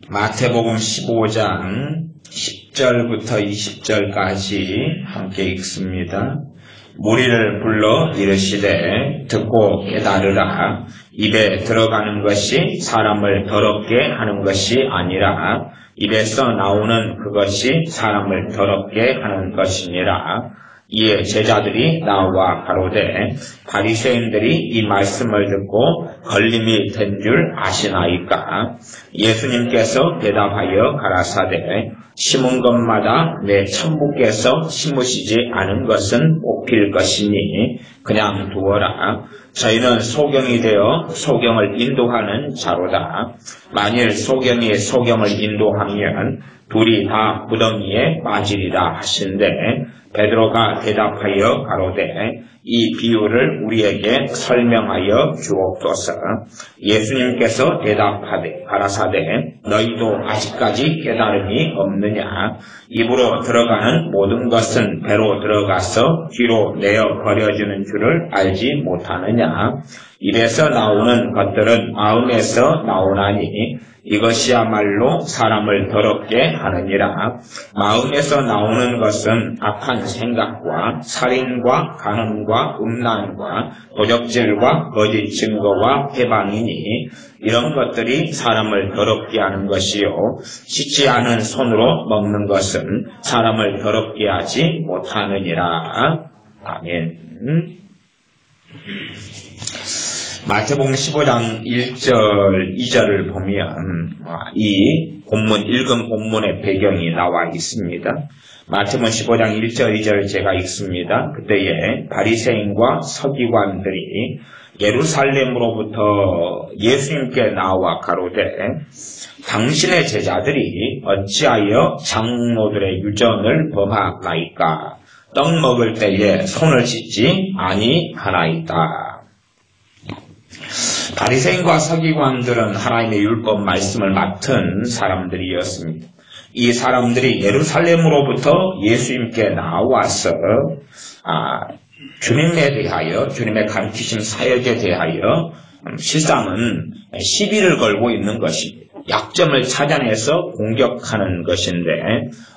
마태복음 15장 10절부터 20절까지 함께 읽습니다. 무리를 불러 이르시되 듣고 깨달으라. 입에 들어가는 것이 사람을 더럽게 하는 것이 아니라 입에서 나오는 그것이 사람을 더럽게 하는 것이니라. 이에 제자들이 나와 가로되 바리새인들이 이 말씀을 듣고 걸림이 된 줄 아시나이까? 예수님께서 대답하여 가라사대 심은 것마다 내 천부께서 심으시지 않은 것은 뽑힐 것이니 그냥 두어라. 저희는 소경이 되어 소경을 인도하는 자로다. 만일 소경이 소경을 인도하면 둘이 다 구덩이에 빠지리라 하신대 베드로가 대답하여 가로되 이 비유를 우리에게 설명하여 주옵소서. 예수님께서 대답하되 가라사대 너희도 아직까지 깨달음이 없느냐? 입으로 들어가는 모든 것은 배로 들어가서 뒤로 내어 버려지는 줄을 알지 못하느냐? 입에서 나오는 것들은 마음에서 나오나니 이것이야말로 사람을 더럽게 하느니라. 마음에서 나오는 것은 악한 생각과 살인과 간음과 음란과 도적질과 거짓 증거와 해방이니 이런 것들이 사람을 더럽게 하는 것이요 씻지 않은 손으로 먹는 것은 사람을 더럽게 하지 못하느니라. 아멘. 마태복음 15장 1절, 2절을 보면 이 본문, 읽은 본문의 배경이 나와 있습니다. 마태복음 15장 1절, 2절 제가 읽습니다. 그때에 바리새인과 서기관들이 예루살렘으로부터 예수님께 나와 가로되 당신의 제자들이 어찌하여 장로들의 유전을 범하나이까? 떡 먹을 때에 손을 씻지 아니하나이다. 바리새인과 서기관들은 하나님의 율법 말씀을 맡은 사람들이었습니다. 이 사람들이 예루살렘으로부터 예수님께 나와서 주님에 대하여, 주님의 가르치신 사역에 대하여 실상은 시비를 걸고 있는 것입니다. 약점을 찾아내서 공격하는 것인데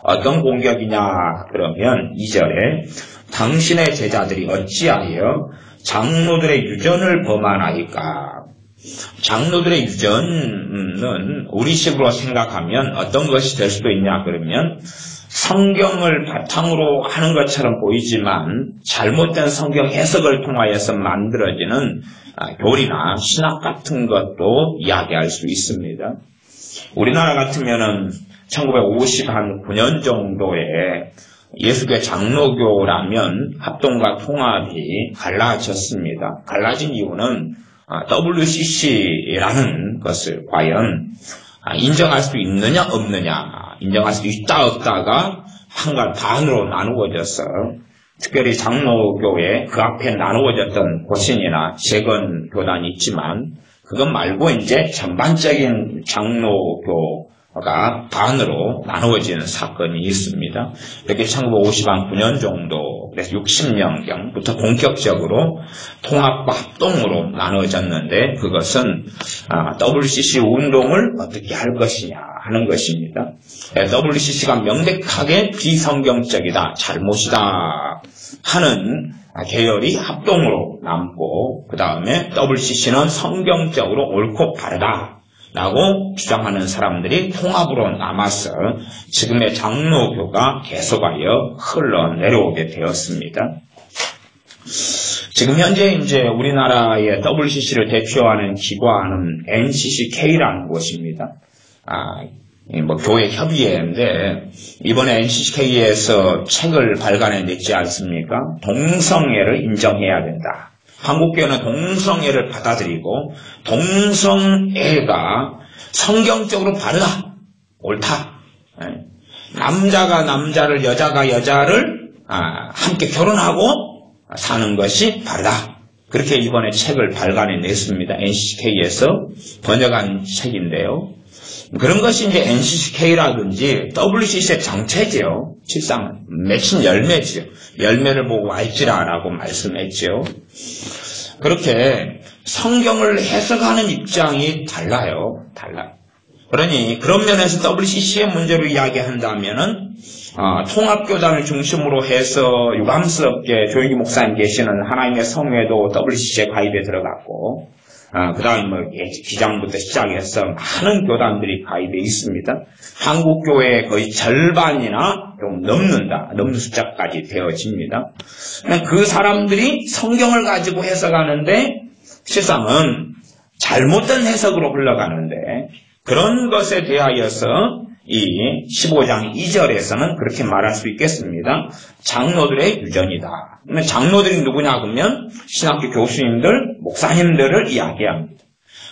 어떤 공격이냐 그러면 2절에 당신의 제자들이 어찌하여 장로들의 유전을 범하나이까? 장로들의 유전은 우리식으로 생각하면 어떤 것이 될 수도 있냐 그러면 성경을 바탕으로 하는 것처럼 보이지만 잘못된 성경 해석을 통하여서 만들어지는 교리나 신학 같은 것도 이야기할 수 있습니다. 우리나라 같으면은 1959년 정도에 예수교회 장로교라면 합동과 통합이 갈라졌습니다. 갈라진 이유는 WCC라는 것을 과연 인정할 수 있느냐 없느냐, 인정할 수 있다 없다가 한갈 반으로 나누어져서 특별히 장로교회 그 앞에 나누어졌던 고신이나 재건 교단이 있지만 그것 말고 이제 전반적인 장로교가 반으로 나누어지는 사건이 있습니다. 이렇게 1959년 정도, 그래서 60년경부터 본격적으로 통합과 합동으로 나누어졌는데 그것은 WCC 운동을 어떻게 할 것이냐 하는 것입니다. WCC가 명백하게 비성경적이다, 잘못이다 하는 계열이 합동으로 남고 그 다음에 WCC는 성경적으로 옳고 바르다 라고 주장하는 사람들이 통합으로 남아서 지금의 장로교가 계속하여 흘러내려오게 되었습니다. 지금 현재 이제 우리나라의 WCC를 대표하는 기관은 NCCK라는 곳입니다. 교회 협의회인데 이번에 NCCK에서 책을 발간해냈지 않습니까? 동성애를 인정해야 된다. 한국교회는 동성애를 받아들이고 동성애가 성경적으로 바르다, 옳다. 남자가 남자를, 여자가 여자를 함께 결혼하고 사는 것이 바르다. 그렇게 이번에 책을 발간해냈습니다. NCCK에서 번역한 책인데요. 그런 것이 이제 NCCK라든지 WCC의 정체죠. 실상 맺힌 열매죠. 열매를 보고 알지라라고 말씀했죠. 그렇게 성경을 해석하는 입장이 달라요. 그러니 그런 면에서 WCC의 문제로 이야기한다면은 통합교단을 중심으로 해서 유감스럽게 조영기 목사님 계시는 하나님의 성회도 WCC에 가입에 들어갔고 그 다음에 기장부터 시작해서 많은 교단들이 가입해 있습니다. 한국교회의 거의 절반이나 좀 넘는 숫자까지 되어집니다. 그 사람들이 성경을 가지고 해석하는데 실상은 잘못된 해석으로 흘러가는데 그런 것에 대하여서 이 15장 2절에서는 그렇게 말할 수 있겠습니다. 장로들의 유전이다. 장로들이 누구냐 그러면 신학교 교수님들, 목사님들을 이야기합니다.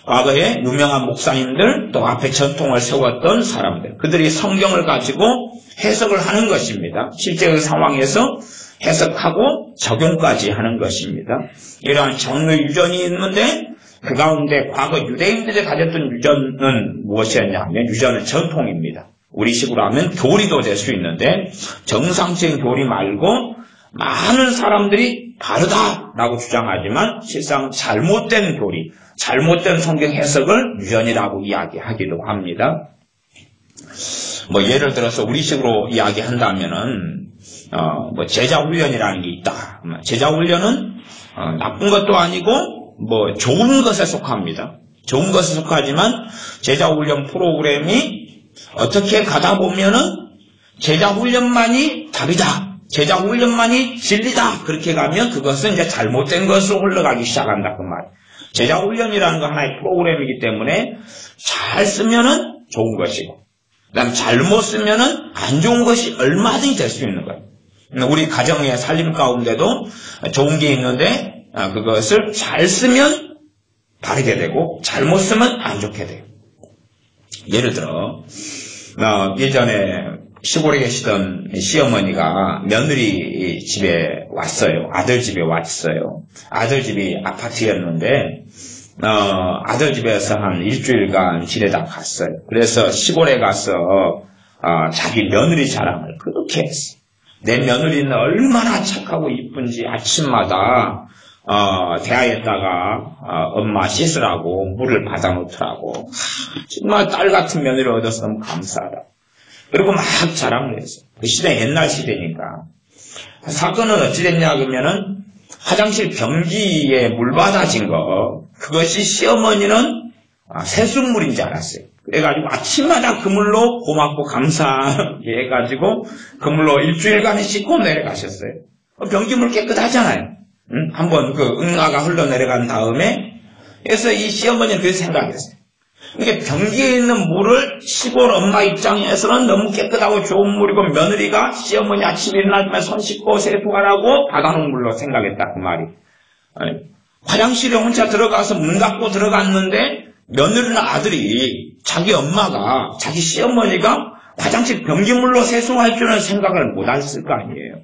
과거에 유명한 목사님들, 또 앞에 전통을 세웠던 사람들, 그들이 성경을 가지고 해석을 하는 것입니다. 실제 그 상황에서 해석하고 적용까지 하는 것입니다. 이러한 장로 유전이 있는데 그 가운데 과거 유대인들이 가졌던 유전은 무엇이었냐 하면 유전은 전통입니다. 우리식으로 하면 교리도 될 수 있는데 정상적인 교리 말고 많은 사람들이 다르다라고 주장하지만 실상 잘못된 교리, 잘못된 성경 해석을 유전이라고 이야기하기도 합니다. 예를 들어서 우리식으로 이야기한다면은 제자훈련이라는 게 있다. 제자훈련은 나쁜 것도 아니고 좋은 것에 속합니다. 좋은 것에 속하지만 제자훈련 프로그램이 어떻게 가다 보면은 제자훈련만이 답이다. 제자훈련만이 진리다. 그렇게 가면 그것은 이제 잘못된 것으로 흘러가기 시작한다. 그 말. 제자훈련이라는 건 하나의 프로그램이기 때문에 잘 쓰면은 좋은 것이고, 그다음 잘못 쓰면은 안 좋은 것이 얼마든지 될 수 있는 거예요. 우리 가정의 살림 가운데도 좋은 게 있는데 그것을 잘 쓰면 바르게 되고 잘못 쓰면 안 좋게 돼요. 예를 들어 예전에 시골에 계시던 시어머니가 며느리 집에 왔어요. 아들 집에 왔어요. 아들 집이 아파트였는데 아들 집에서 한 일주일간 지내다 갔어요. 그래서 시골에 가서 자기 며느리 자랑을 그렇게 했어요. 내 며느리는 얼마나 착하고 이쁜지 아침마다 대야에다가 엄마 씻으라고 물을 받아놓더라고. 정말 딸 같은 며느리를 얻어서 너무 감사하다. 그리고 막 자랑을 했어요. 그 시대 옛날 시대니까. 사건은 어찌 됐냐 그러면은 화장실 변기에 물 받아진 거 그것이 시어머니는 세숫물인 줄 알았어요. 그래가지고 아침마다 그 물로 고맙고 감사하게 해가지고 그 물로 일주일간 씻고 내려가셨어요. 변기물 깨끗하잖아요. 한번 그 응아가 흘러내려간 다음에 그래서 이 시어머니는 그렇게 생각했어요. 그러니까 변기에 있는 물을 시골 엄마 입장에서는 너무 깨끗하고 좋은 물이고 며느리가 시어머니 아침에 일어나면 손 씻고 세수하라고 받아놓은 물로 생각했다 그 말이. 화장실에 혼자 들어가서 문 닫고 들어갔는데 며느리는 아들이 자기 엄마가 자기 시어머니가 화장실 변기물로 세수할 줄은 생각을 못 했을 거 아니에요.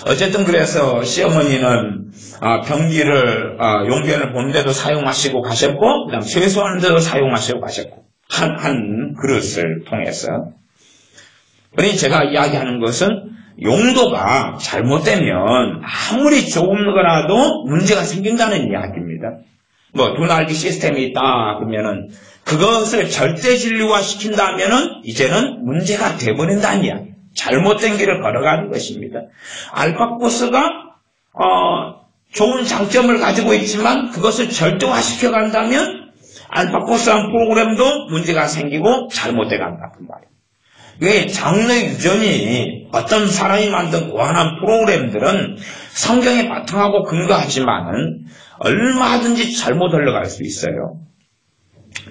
어쨌든 그래서 시어머니는 변기를 용변을 보는 데도 사용하시고 가셨고 그다음 세수하는 데도 사용하시고 가셨고 한 그릇을 통해서. 그러니 제가 이야기하는 것은 용도가 잘못되면 아무리 좋은 거라도 문제가 생긴다는 이야기입니다. 눈알기 시스템이 있다 그러면은 그것을 절대 진리화 시킨다면은 이제는 문제가 돼버린다는 이야기. 잘못된 길을 걸어가는 것입니다. 알파고스가 좋은 장점을 가지고 있지만 그것을 절대화시켜 간다면 알파고스한 프로그램도 문제가 생기고 잘못돼 간다 그 말이에요. 왜 장로의 유전이 어떤 사람이 만든 고안한 프로그램들은 성경에 바탕하고 근거하지만은 얼마든지 잘못 흘러갈 수 있어요.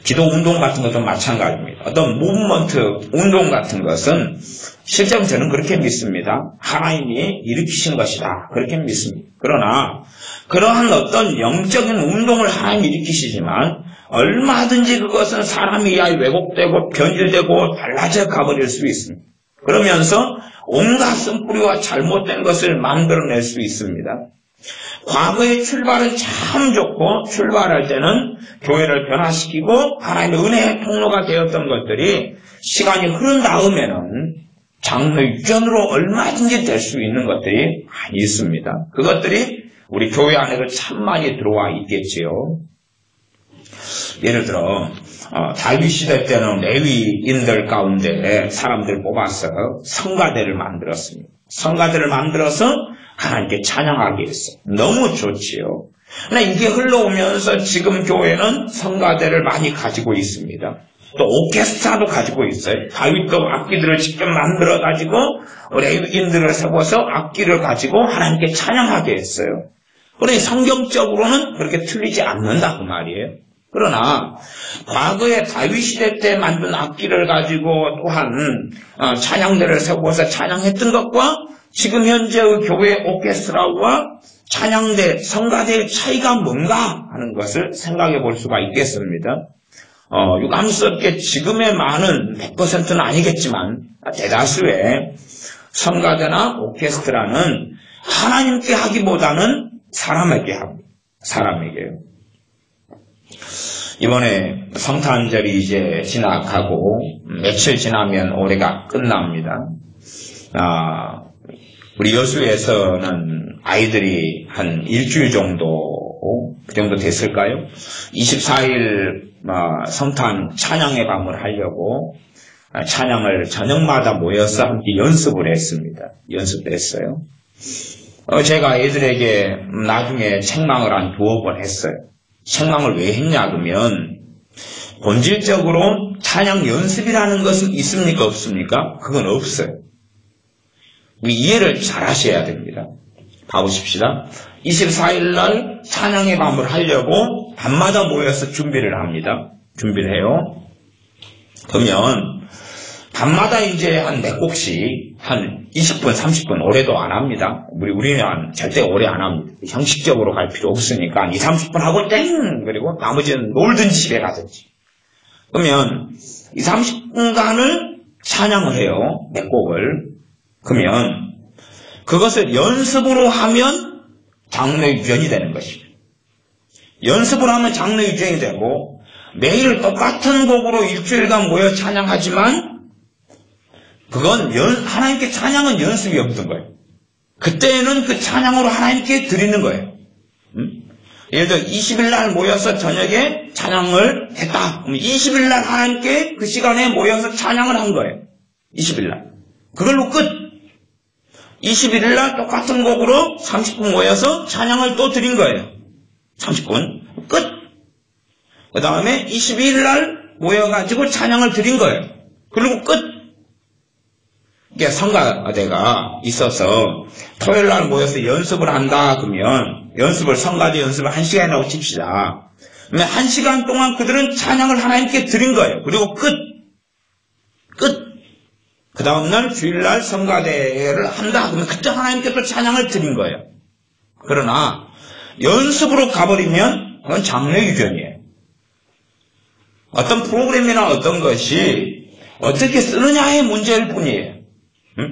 기도 운동 같은 것도 마찬가지입니다. 어떤 무브먼트 운동 같은 것은 실제로 저는 그렇게 믿습니다. 하나님이 일으키신 것이다. 그렇게 믿습니다. 그러나 그러한 어떤 영적인 운동을 하나님이 일으키시지만 얼마든지 그것은 사람에 의해 왜곡되고 변질되고 달라져 가버릴 수 있습니다. 그러면서 온갖 쓴뿌리와 잘못된 것을 만들어낼 수 있습니다. 과거의 출발은 참 좋고 출발할 때는 교회를 변화시키고 하나님의 은혜의 통로가 되었던 것들이 시간이 흐른 다음에는 장로 유전으로 얼마든지 될 수 있는 것들이 많이 있습니다. 그것들이 우리 교회 안에도 참 많이 들어와 있겠지요. 예를 들어 다윗 시대 때는 레위인들 가운데 사람들을 뽑아서 성가대를 만들었습니다. 성가대를 만들어서 하나님께 찬양하게 했어요. 너무 좋지요. 그러나 이게 흘러오면서 지금 교회는 성가대를 많이 가지고 있습니다. 또 오케스트라도 가지고 있어요. 다윗도 악기들을 직접 만들어가지고 레위인들을 세워서 악기를 가지고 하나님께 찬양하게 했어요. 그러니 성경적으로는 그렇게 틀리지 않는다 그 말이에요. 그러나 과거에 다윗 시대 때 만든 악기를 가지고 또한 찬양대를 세워서 찬양했던 것과 지금 현재의 교회 오케스트라와 찬양대, 성가대의 차이가 뭔가 하는 것을 생각해 볼 수가 있겠습니다. 유감스럽게 지금의 많은 100%는 아니겠지만 대다수의 성가대나 오케스트라는 하나님께 하기보다는 사람에게 합니다. 사람에게요. 이번에 성탄절이 이제 지나가고 며칠 지나면 올해가 끝납니다. 우리 여수에서는 아이들이 한 일주일 정도 그 정도 됐을까요? 24일 성탄 찬양의 밤을 하려고 찬양을 저녁마다 모여서 함께 연습을 했습니다. 연습했어요. 제가 애들에게 나중에 책망을 한 2번 했어요. 책망을 왜 했냐 그러면 본질적으로 찬양 연습이라는 것은 있습니까 없습니까? 그건 없어요. 우리 이해를 잘 하셔야 됩니다. 봐보십시다. 24일 날 찬양의 밤을 하려고 밤마다 모여서 준비를 합니다. 준비를 해요. 그러면 밤마다 이제 한 몇 곡씩 한 20분, 30분 오래도 안 합니다. 우리는 절대 오래 안 합니다. 형식적으로 갈 필요 없으니까 한 2, 30분 하고 땡! 그리고 나머지는 놀든지 집에 가든지. 그러면 2, 30분간을 찬양을 해요. 몇 곡을. 그러면 그것을 연습으로 하면 장르 유전이 되는 것입니다. 연습을 하면 장르 유전이 되고 매일 똑같은 곡으로 일주일간 모여 찬양하지만 그건 하나님께 찬양은 연습이 없던 거예요. 그때는 그 찬양으로 하나님께 드리는 거예요. 예를 들어 20일 날 모여서 저녁에 찬양을 했다. 그럼 20일 날 하나님께 그 시간에 모여서 찬양을 한 거예요. 20일 날. 그걸로 끝. 21일 날 똑같은 곡으로 30분 모여서 찬양을 또 드린 거예요. 30분. 끝. 그 다음에 22일 날 모여가지고 찬양을 드린 거예요. 그리고 끝. 이게 성가대가 있어서 토요일 날 모여서 연습을 한다 그러면 성가대 연습을 1시간이라고 칩시다. 그러면 1시간 동안 그들은 찬양을 하나님께 드린 거예요. 그리고 끝. 그 다음날 주일날 성가대를 한다 그러면 그때 하나님께 또 찬양을 드린 거예요. 그러나 연습으로 가버리면 그건 장르 유전이에요. 어떤 프로그램이나 어떤 것이 어떻게 쓰느냐의 문제일 뿐이에요.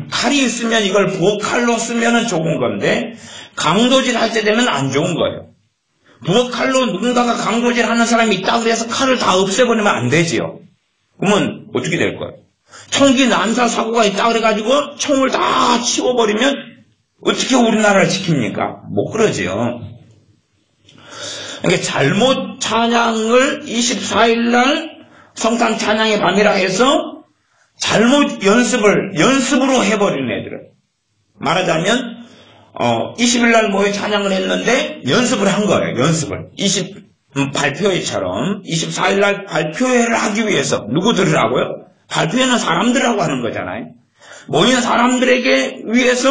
칼이 있으면 이걸 부엌칼로 쓰면 좋은 건데 강도질 할 때 되면 안 좋은 거예요. 부엌칼로 누군가가 강도질 하는 사람이 있다 그래서 칼을 다 없애버리면 안 되지요. 그러면 어떻게 될 거예요? 총기 난사 사고가 있다 그래가지고 총을 다 치워버리면 어떻게 우리나라를 지킵니까? 못 그러지요. 그러니까 잘못 찬양을 24일 날 성탄 찬양의 밤이라 해서 잘못 연습으로 해버리는 애들은. 말하자면, 20일 날 모여 찬양을 했는데, 연습을 한 거예요, 연습을. 발표회처럼, 24일 날 발표회를 하기 위해서, 누구들을 하고요? 발표회는 사람들하고 하는 거잖아요. 모인 사람들에게 위해서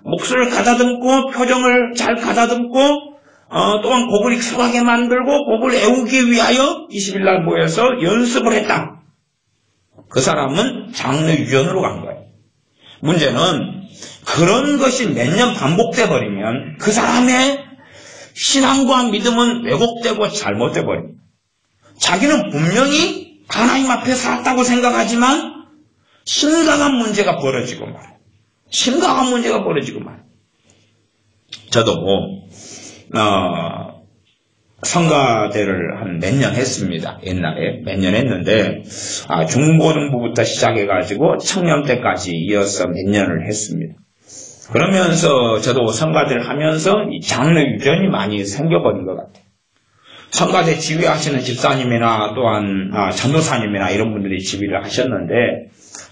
목소리를 가다듬고, 표정을 잘 가다듬고, 또한 곡을 익숙하게 만들고, 곡을 애우기 위하여 20일 날 모여서 연습을 했다. 그 사람은 장르 유전으로 간 거예요. 문제는 그런 것이 몇 년 반복돼 버리면 그 사람의 신앙과 믿음은 왜곡되고 잘못돼 버립니다. 자기는 분명히 하나님 앞에 살았다고 생각하지만 심각한 문제가 벌어지고 말아요. 심각한 문제가 벌어지고 말아요. 저도 성가대를 한 몇 년 했습니다. 옛날에 몇 년 했는데 중고등부부터 시작해가지고 청년 때까지 이어서 몇 년을 했습니다. 그러면서 저도 성가대를 하면서 이 장르 유전이 많이 생겨버린 것 같아요. 성가대 지휘하시는 집사님이나 또한 전도사님이나 이런 분들이 지휘를 하셨는데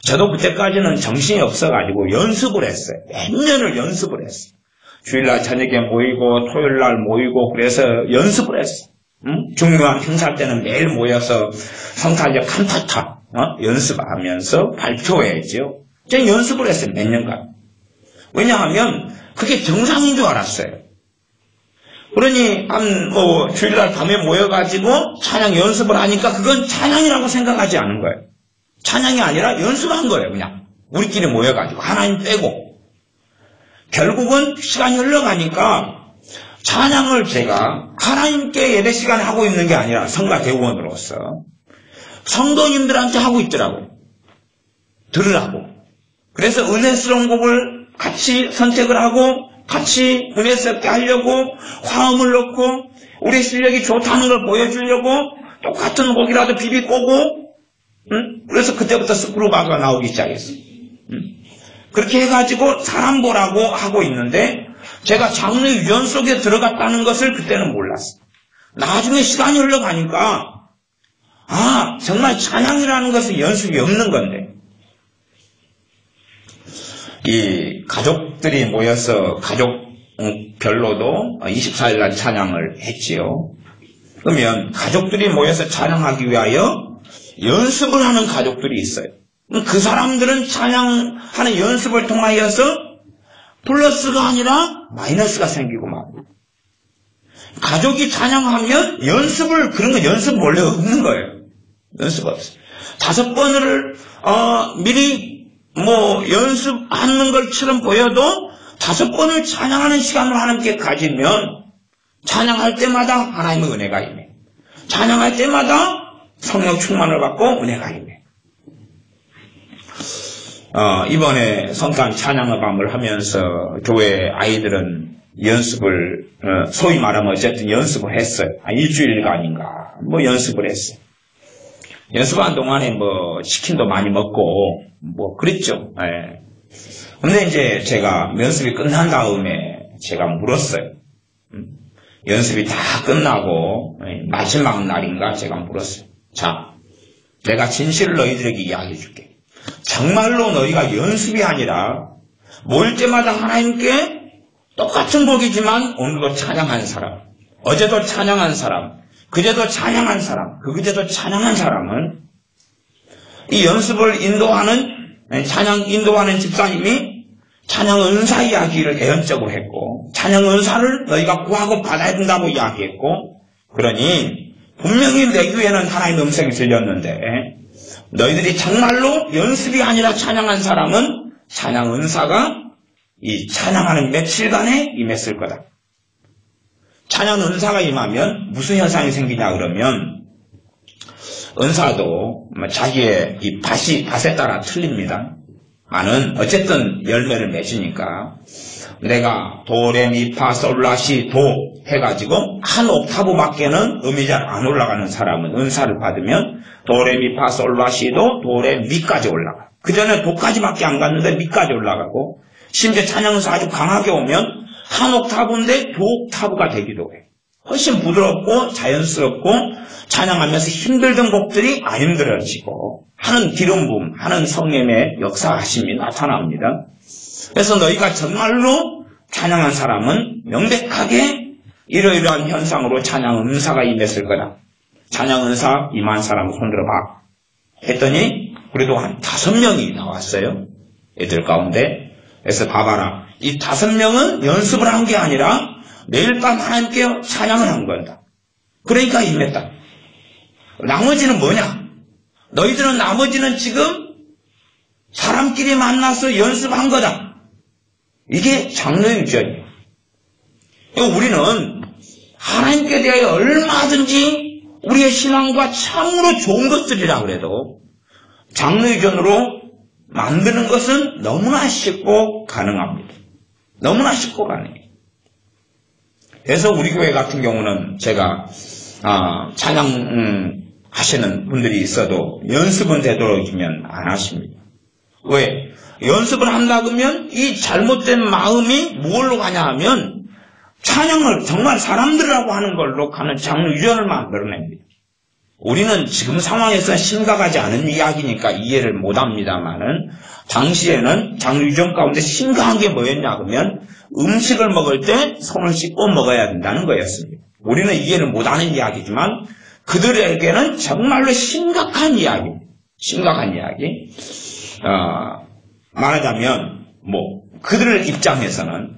저도 그때까지는 정신이 없어가지고 연습을 했어요. 몇 년을 연습을 했어요. 주일날 저녁에 모이고 토요일날 모이고 그래서 연습을 했어요. 중요한 행사 때는 매일 모여서 성탄절 칸타타 연습하면서 발표했죠. 제가 연습을 했어요. 몇 년간. 왜냐하면 그게 정상인 줄 알았어요. 그러니 주일날 밤에 모여가지고 찬양 연습을 하니까 그건 찬양이라고 생각하지 않은 거예요. 찬양이 아니라 연습한 거예요. 그냥 우리끼리 모여가지고 하나님 빼고. 결국은 시간이 흘러가니까 찬양을 제가 하나님께 예배 시간에 하고 있는 게 아니라 성가 대우원으로서 성도님들한테 하고 있더라고요. 들으라고. 그래서 은혜스러운 곡을 같이 선택을 하고 같이 은혜스럽게 하려고 화음을 넣고 우리 실력이 좋다는 걸 보여주려고 똑같은 곡이라도 비비 꼬고 그래서 그때부터 스크루바가 나오기 시작했어요. 그렇게 해가지고 사람 보라고 하고 있는데 제가 장르 유전 속에 들어갔다는 것을 그때는 몰랐어요. 나중에 시간이 흘러가니까 정말 찬양이라는 것은 연습이 없는 건데 이 가족들이 모여서 가족별로도 24일날 찬양을 했지요. 그러면 가족들이 모여서 찬양하기 위하여 연습을 하는 가족들이 있어요. 그 사람들은 찬양하는 연습을 통하여서 플러스가 아니라 마이너스가 생기고 막. 가족이 찬양하면 그런 거 연습 원래 없는 거예요. 연습 없어요. 5번을 미리 연습하는 것처럼 보여도 5번을 찬양하는 시간을 하나님께 가지면 찬양할 때마다 하나님의 은혜가 임해. 찬양할 때마다 성령 충만을 받고 은혜가 임해. 이번에 성탄 찬양의 밤을 하면서 교회 아이들은 연습을 소위 말하면 어쨌든 연습을 했어요. 일주일간인가 연습을 했어요. 연습한 동안에 치킨도 많이 먹고 그랬죠. 예. 근데 이제 제가 연습이 끝난 다음에 제가 물었어요. 연습이 다 끝나고 마지막 날인가 제가 물었어요. 자, 내가 진실을 너희들에게 이야기해 줄게. 정말로 너희가 연습이 아니라 모일 때마다 하나님께 똑같은 곡이지만 오늘도 찬양한 사람, 어제도 찬양한 사람, 그제도 찬양한 사람, 그제도 찬양한 사람은 이 연습을 찬양 인도하는 집사님이 찬양 은사 이야기를 예언적으로 했고 찬양 은사를 너희가 구하고 받아야 된다고 이야기했고 그러니 분명히 내 귀에는 하나님의 음성이 들렸는데 너희들이 정말로 연습이 아니라 찬양한 사람은 찬양 은사가 이 찬양하는 며칠간에 임했을 거다. 찬양 은사가 임하면 무슨 현상이 생기냐 그러면 은사도 자기의 이 밭에 따라 틀립니다. 많은 어쨌든 열매를 맺으니까 내가 도레미파솔라시 도 해가지고 한 옥타브밖에는 음이 잘 안 올라가는 사람은 은사를 받으면 도레미파솔라시도 도레미까지 올라가. 그 전에 도까지밖에 안 갔는데 미까지 올라가고 심지어 찬양은사 아주 강하게 오면 한 옥타브인데 2옥타브가 되기도 해. 훨씬 부드럽고 자연스럽고 찬양하면서 힘들던 곡들이 안 힘들어지고 하는 기름 부음, 하는 성령의 역사하심이 나타납니다. 그래서 너희가 정말로 찬양한 사람은 명백하게 이러이러한 현상으로 찬양 은사가 임했을 거다. 찬양 은사 임한 사람 손들어봐. 했더니 그래도 한 5명이 나왔어요. 애들 가운데. 그래서 봐봐라. 이 5명은 연습을 한 게 아니라 매일 밤 하나님께 찬양을 한 거다. 그러니까 임했다. 나머지는 뭐냐? 너희들은 나머지는 지금 사람끼리 만나서 연습한 거다. 이게 장로의 유전이에요. 우리는 하나님께 대하여 얼마든지 우리의 신앙과 참으로 좋은 것들이라 그래도 장로의 유전으로 만드는 것은 너무나 쉽고 가능합니다. 너무나 쉽고 가능해요. 그래서 우리 교회 같은 경우는 제가 찬양 하시는 분들이 있어도 연습은 되도록이면 안 하십니다. 왜? 연습을 한다 그러면 이 잘못된 마음이 뭘로 가냐 하면 찬양을 정말 사람들이라고 하는 걸로 가는 장르유전을 만들어냅니다. 우리는 지금 상황에서 심각하지 않은 이야기니까 이해를 못합니다만은 당시에는 장르유전 가운데 심각한 게 뭐였냐 그러면 음식을 먹을 때 손을 씻고 먹어야 된다는 거였습니다. 우리는 이해를 못하는 이야기지만 그들에게는 정말로 심각한 이야기입니다. 심각한 이야기. 말하자면 그들 입장에서는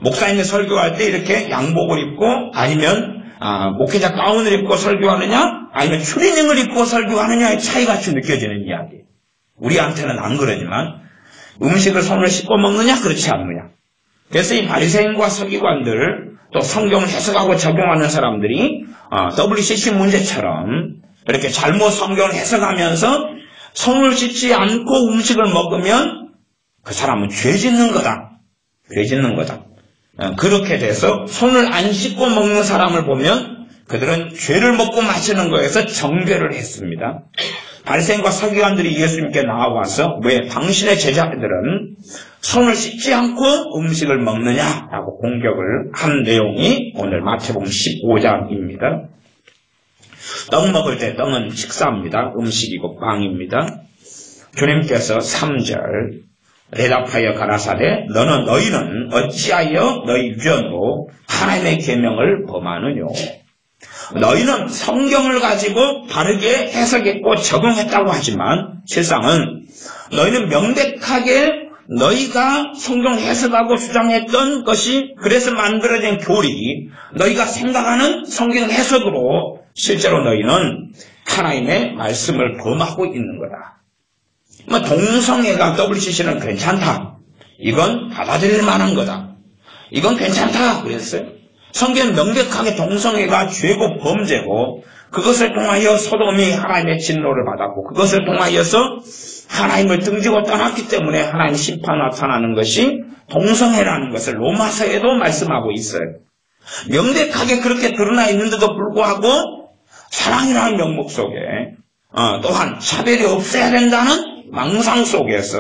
목사님이 설교할 때 이렇게 양복을 입고 아니면 목회자 가운을 입고 설교하느냐 아니면 추리닝을 입고 설교하느냐의 차이같이 느껴지는 이야기. 우리한테는 안 그러지만 음식을 손을 씻고 먹느냐 그렇지 않느냐. 그래서 이 바리새인과 서기관들 또 성경을 해석하고 적용하는 사람들이 WCC 문제처럼 이렇게 잘못 성경을 해석하면서 손을 씻지 않고 음식을 먹으면 그 사람은 죄 짓는 거다. 죄 짓는 거다. 그렇게 돼서 손을 안 씻고 먹는 사람을 보면 그들은 죄를 먹고 마시는 거에서 정죄를 했습니다. 바리새인과 서기관들이 예수님께 나와서 왜 당신의 제자들은 손을 씻지 않고 음식을 먹느냐라고 공격을 한 내용이 오늘 마태복음 15장입니다. 떡 먹을 때 떡은 식사입니다. 음식이고 빵입니다. 주님께서 3절 대답하여 가라사대 너희는 어찌하여 너희 유전으로 하나님의 계명을 범하느뇨. 너희는 성경을 가지고 바르게 해석했고 적용했다고 하지만 실상은 너희는 명백하게 너희가 성경 해석하고 주장했던 것이 그래서 만들어진 교리, 너희가 생각하는 성경 해석으로 실제로 너희는 하나님의 말씀을 범하고 있는 거다. 동성애가 WCC는 괜찮다. 이건 받아들일 만한 거다. 이건 괜찮다. 그랬어요. 성경은 명백하게 동성애가 죄고 범죄고 그것을 통하여 소돔이 하나님의 진노를 받았고 그것을 통하여서 하나님을 등지고 떠났기 때문에 하나님의 심판 나타나는 것이 동성애라는 것을 로마서에도 말씀하고 있어요. 명백하게 그렇게 드러나 있는데도 불구하고 사랑이라는 명목 속에 또한 차별이 없어야 된다는 망상 속에서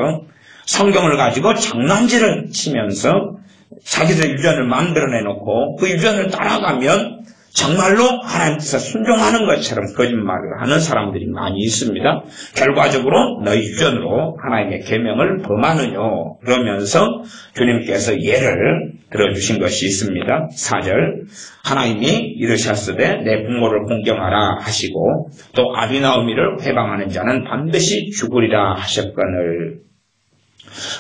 성경을 가지고 장난질을 치면서 자기들 유전을 만들어내놓고 그 유전을 따라가면 정말로 하나님께서 순종하는 것처럼 거짓말을 하는 사람들이 많이 있습니다. 결과적으로 너희 유전으로 하나님의 계명을 범하느뇨 그러면서 주님께서 예를 들어주신 것이 있습니다. 4절 하나님이 이르셨으되 내 부모를 공경하라 하시고 또 아비나오미를 회방하는 자는 반드시 죽으리라 하셨거늘.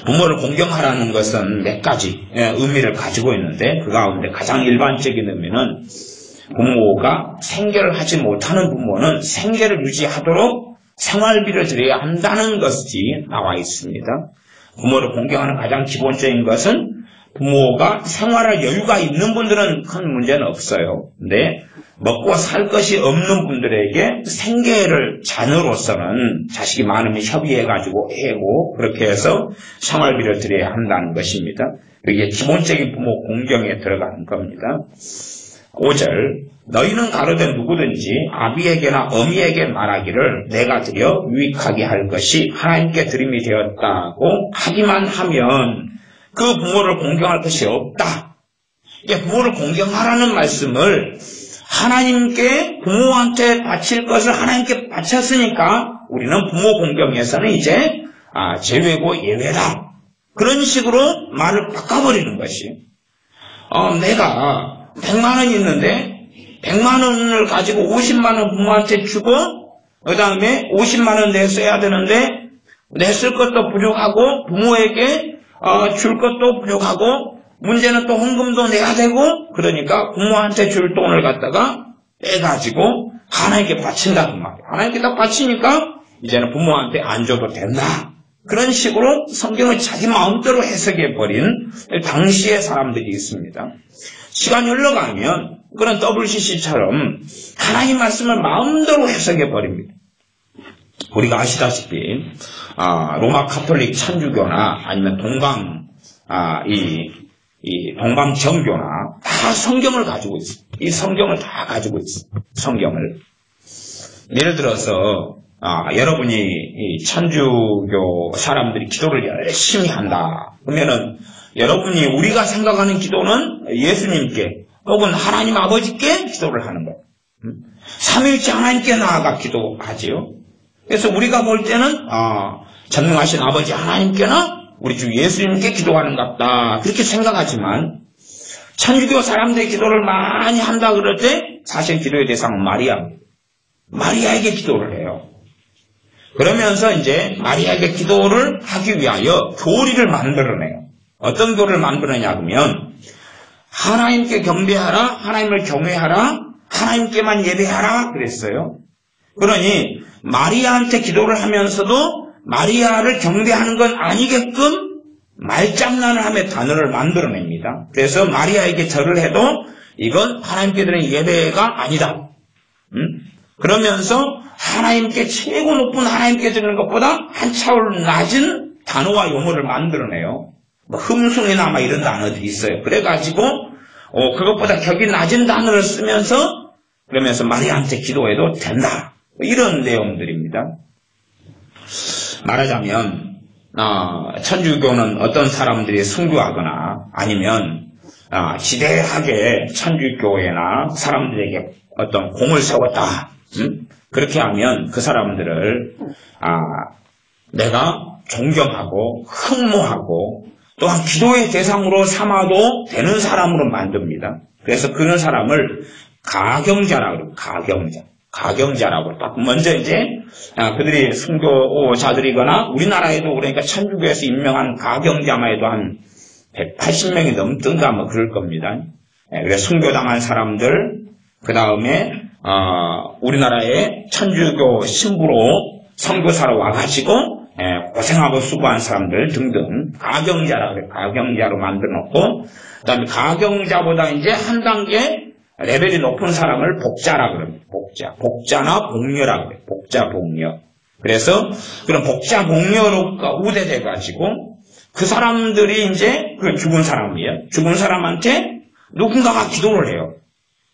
부모를 공경하라는 것은 몇 가지 의미를 가지고 있는데 그 가운데 가장 일반적인 의미는 부모가 생계를 하지 못하는 부모는 생계를 유지하도록 생활비를 드려야 한다는 것이 나와 있습니다. 부모를 공경하는 가장 기본적인 것은 부모가 생활할 여유가 있는 분들은 큰 문제는 없어요. 근데 먹고 살 것이 없는 분들에게 생계를 자녀로서는 자식이 많으면 협의해가지고 해고 그렇게 해서 생활비를 드려야 한다는 것입니다. 이게 기본적인 부모 공경에 들어가는 겁니다. 5절 너희는 가로되 누구든지 아비에게나 어미에게 말하기를 내가 드려 유익하게 할 것이 하나님께 드림이 되었다고 하기만 하면 그 부모를 공경할 것이 없다. 이게 부모를 공경하라는 말씀을 하나님께 부모한테 바칠 것을 하나님께 바쳤으니까 우리는 부모 공경에서는 이제 제외고 예외다. 그런 식으로 말을 바꿔버리는 것이 내가 100만 원이 있는데 100만 원을 가지고 50만 원 부모한테 주고 그 다음에 50만 원 내써야 되는데 냈을 것도 부족하고 부모에게 줄 것도 부족하고 문제는 또 헌금도 내야 되고 그러니까 부모한테 줄 돈을 갖다가 빼가지고 하나님께 바친다는 말이에요. 하나님께 딱 바치니까 이제는 부모한테 안 줘도 된다. 그런 식으로 성경을 자기 마음대로 해석해버린 당시의 사람들이 있습니다. 시간이 흘러가면 그런 WCC처럼 하나님 말씀을 마음대로 해석해버립니다. 우리가 아시다시피 로마 카톨릭 천주교나 아니면 동방 정교나 다 성경을 가지고 있어요. 이 성경을 다 가지고 있어요. 성경을. 예를 들어서 여러분이 이 천주교 사람들이 기도를 열심히 한다. 그러면은 여러분이 우리가 생각하는 기도는 예수님께 혹은 하나님 아버지께 기도를 하는 거예요. 삼위일체 하나님께 나아가 기도하지요. 그래서 우리가 볼 때는 전능하신 아버지 하나님께나 우리 주 예수님께 기도하는 것 같다 그렇게 생각하지만 천주교 사람들의 기도를 많이 한다 그럴 때 사실 기도의 대상은 마리아에게 기도를 해요. 그러면서 이제 마리아에게 기도를 하기 위하여 교리를 만들어내요. 어떤 교리를 만들어내냐 그러면 하나님께 경배하라, 하나님을 경외하라, 하나님께만 예배하라 그랬어요. 그러니 마리아한테 기도를 하면서도 마리아를 경배하는 건 아니게끔 말장난을 하며 단어를 만들어냅니다. 그래서 마리아에게 절을 해도 이건 하나님께 드리는 예배가 아니다. 그러면서 하나님께 최고 높은 하나님께 드리는 것보다 한 차원 낮은 단어와 용어를 만들어내요. 뭐 흠숭이나 막 이런 단어들이 있어요. 그래가지고 그것보다 격이 낮은 단어를 쓰면서 그러면서 마리아한테 기도해도 된다. 이런 내용들입니다. 말하자면 천주교는 어떤 사람들이 순교하거나 아니면 지대하게 천주교회나 사람들에게 어떤 공을 세웠다. 그렇게 하면 그 사람들을 내가 존경하고 흠모하고 또한 기도의 대상으로 삼아도 되는 사람으로 만듭니다. 그래서 그런 사람을 가경자라고 그래요. 가경자라고. 먼저 이제 그들이 순교자들이거나 우리나라에도 그러니까 천주교에서 임명한 가경자만 해도 한 180명이 넘든가 뭐 그럴 겁니다. 그래서 순교당한 사람들, 그 다음에 우리나라에 천주교 신부로 선교사로 와가지고 고생하고 수고한 사람들 등등 가경자라고 해요. 가경자로 만들어놓고 그 다음에 가경자보다 이제 한 단계 레벨이 높은 사람을 복자라고 그럽니다. 복자나 복녀라고 그래요. 복자, 복녀. 그래서 그런 복자, 복녀로 우대돼가지고 그 사람들이 이제 그 죽은 사람이에요. 죽은 사람한테 누군가가 기도를 해요.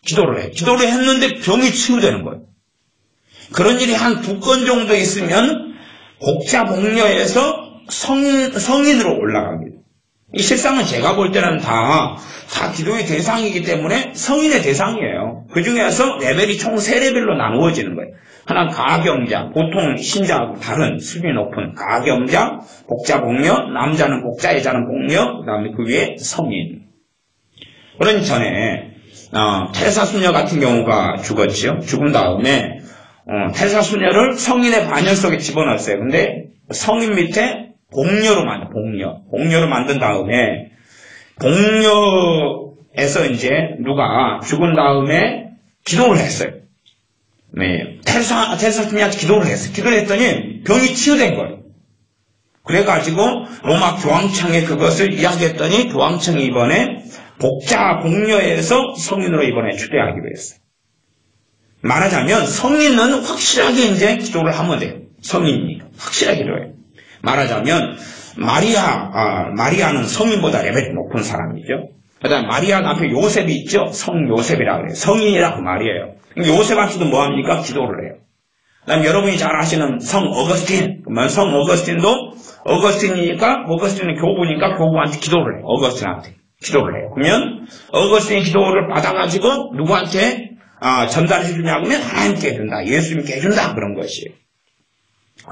기도를 했는데 병이 치유되는 거예요. 그런 일이 한 2건 정도 있으면 복자, 복녀에서 성인으로 올라갑니다. 이 실상은 제가 볼 때는 다 기도의 대상이기 때문에 성인의 대상이에요. 그 중에서 레벨이 총 3레벨로 나누어지는 거예요. 하나는 가경자, 보통 신자하고 다른 수준이 높은 가경자, 복자, 복녀, 남자는 복자, 여자는 복녀, 그 다음에 그 위에 성인. 그러니 전에 테레사 수녀 같은 경우가 죽었죠. 죽은 다음에 테레사 수녀를 성인의 반열 속에 집어넣었어요. 근데 성인 밑에 복녀로 만든 다음에 복녀에서 이제 누가 죽은 다음에 기도를 했어요. 네, 테레사 수녀한테 기도를 했어요. 기도를 했더니 병이 치유된 거예요. 그래가지고 로마 교황청에 그것을 이야기했더니 교황청이 이번에 복자, 복녀에서 성인으로 이번에 추대하기로 했어요. 말하자면 성인은 확실하게 이제 기도를 하면 돼요. 성인이니까 확실하게 기도해요. 말하자면 마리아는 성인보다 레벨이 높은 사람이죠. 그 다음에 마리아 남편 요셉이 있죠. 성 요셉이라고 그래요. 성인이라고 말이에요. 요셉한테도 뭐합니까? 기도를 해요. 그 다음에 여러분이 잘 아시는 성 어거스틴. 그러면 성 어거스틴도 어거스틴은 교부니까 교부한테 기도를 해요. 어거스틴한테 기도를 해요. 그러면 어거스틴이 기도를 받아가지고 누구한테 전달해 주냐고 하면 하나님께 해준다. 예수님께 해준다. 그런 것이에요.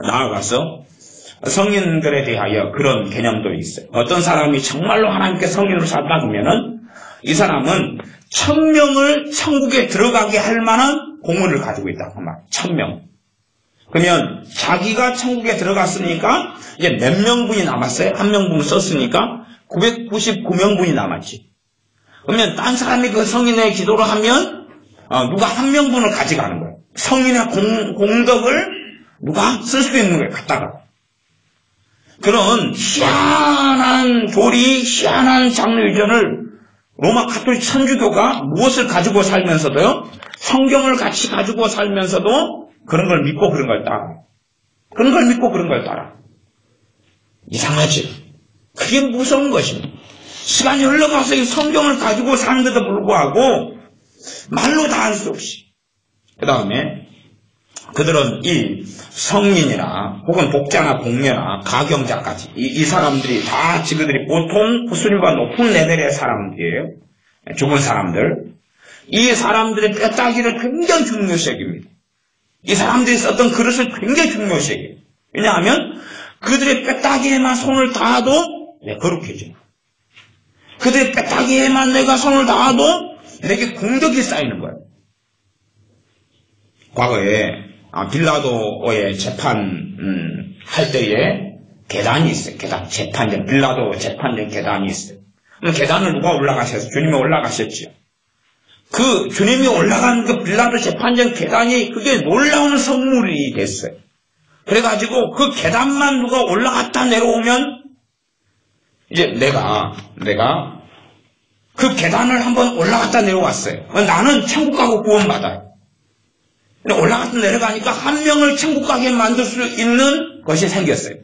나아가서 성인들에 대하여 그런 개념도 있어요. 어떤 사람이 정말로 하나님께 성인으로 살다 보면은 이 사람은 1000명을 천국에 들어가게 할 만한 공헌을 가지고 있다. 1000명. 그러면 자기가 천국에 들어갔으니까 이제 몇 명분이 남았어요? 한 명분 썼으니까 999명분이 남았지. 그러면 딴 사람이 그 성인의 기도를 하면 누가 한 명분을 가져가는 거예요. 성인의 공덕을 누가 쓸 수 있는 거예요. 갖다가. 그런 희한한 교리, 희한한 장르 유전을 로마 가톨릭 천주교가 무엇을 가지고 살면서도요, 성경을 같이 가지고 살면서도 그런 걸 믿고 그런 걸 따라. 그런 걸 믿고 그런 걸 따라. 이상하지? 그게 무서운 것입니다. 시간이 흘러가서 이 성경을 가지고 사는데도 불구하고 말로 다 할 수 없이. 그 다음에 그들은 이 성인이나 혹은 복자나 복녀나 가경자까지 이 사람들이 다 지그들이 보통 수준과 높은 레벨의 사람들이에요. 죽은 사람들. 이 사람들의 뼈다귀를 굉장히 중요시 여깁니다. 이 사람들이 썼던 그릇을 굉장히 중요시 여겨요. 왜냐하면 그들의 뼈다귀에만 손을 닿아도 거룩해져. 그들의 뼈다귀에만 내가 손을 닿아도 내게 공덕이 쌓이는 거예요. 과거에 빌라도의 재판 할 때에 계단이 있어요. 재판전, 빌라도 재판전 계단이 있어요. 계단을 누가 올라가셨어요? 주님이 올라가셨죠. 그 주님이 올라간 그 빌라도 재판전 계단이 그게 놀라운 선물이 됐어요. 그래가지고 그 계단만 누가 올라갔다 내려오면 이제 내가 그 계단을 한번 올라갔다 내려왔어요. 나는 천국 가고 구원받아요. 근데 올라갔다 내려가니까 한 명을 천국 가게 만들 수 있는 것이 생겼어요.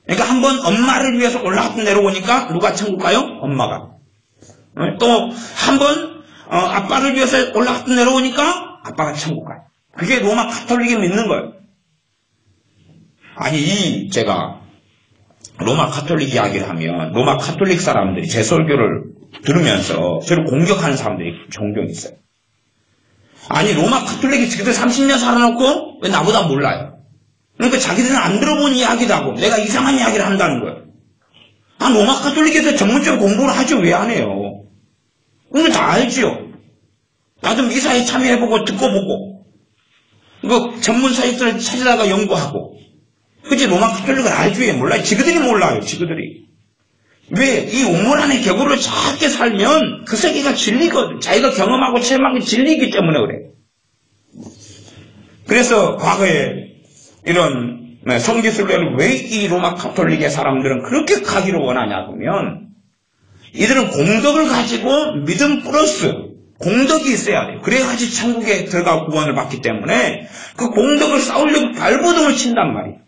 그러니까 한번 엄마를 위해서 올라갔다 내려오니까 누가 천국 가요? 엄마가. 또 한번 아빠를 위해서 올라갔다 내려오니까 아빠가 천국 가요. 그게 로마 가톨릭이 믿는 거예요. 아니 제가 로마 가톨릭 이야기를 하면 로마 가톨릭 사람들이 제 설교를 들으면서 저를 공격하는 사람들이 종종 있어요. 아니 로마 가톨릭이 지금도 30년 살아놓고 왜 나보다 몰라요? 그러니까 자기들은 안 들어본 이야기도 하고 내가 이상한 이야기를 한다는 거예요. 로마 가톨릭에서 전문적인 공부를 하죠. 왜 안 해요? 그건 다 알지요. 나도 미사에 참여해보고 듣고 보고 그 전문 사이트를 찾아다가 연구하고 그치 로마 가톨릭을 알지 왜 몰라요? 지그들이 몰라요. 지그들이. 왜? 이 우물 안에 개구를 작게 살면 그 세계가 진리거든. 자기가 경험하고 체험한 게 진리이기 때문에 그래. 그래서 과거에 이런 성지순례를 왜 이 로마 가톨릭의 사람들은 그렇게 가기를 원하냐 보면 이들은 공덕을 가지고 믿음 플러스 공덕이 있어야 돼요. 그래야지 천국에 들어가 구원을 받기 때문에 그 공덕을 쌓으려고 발버둥을 친단 말이에요.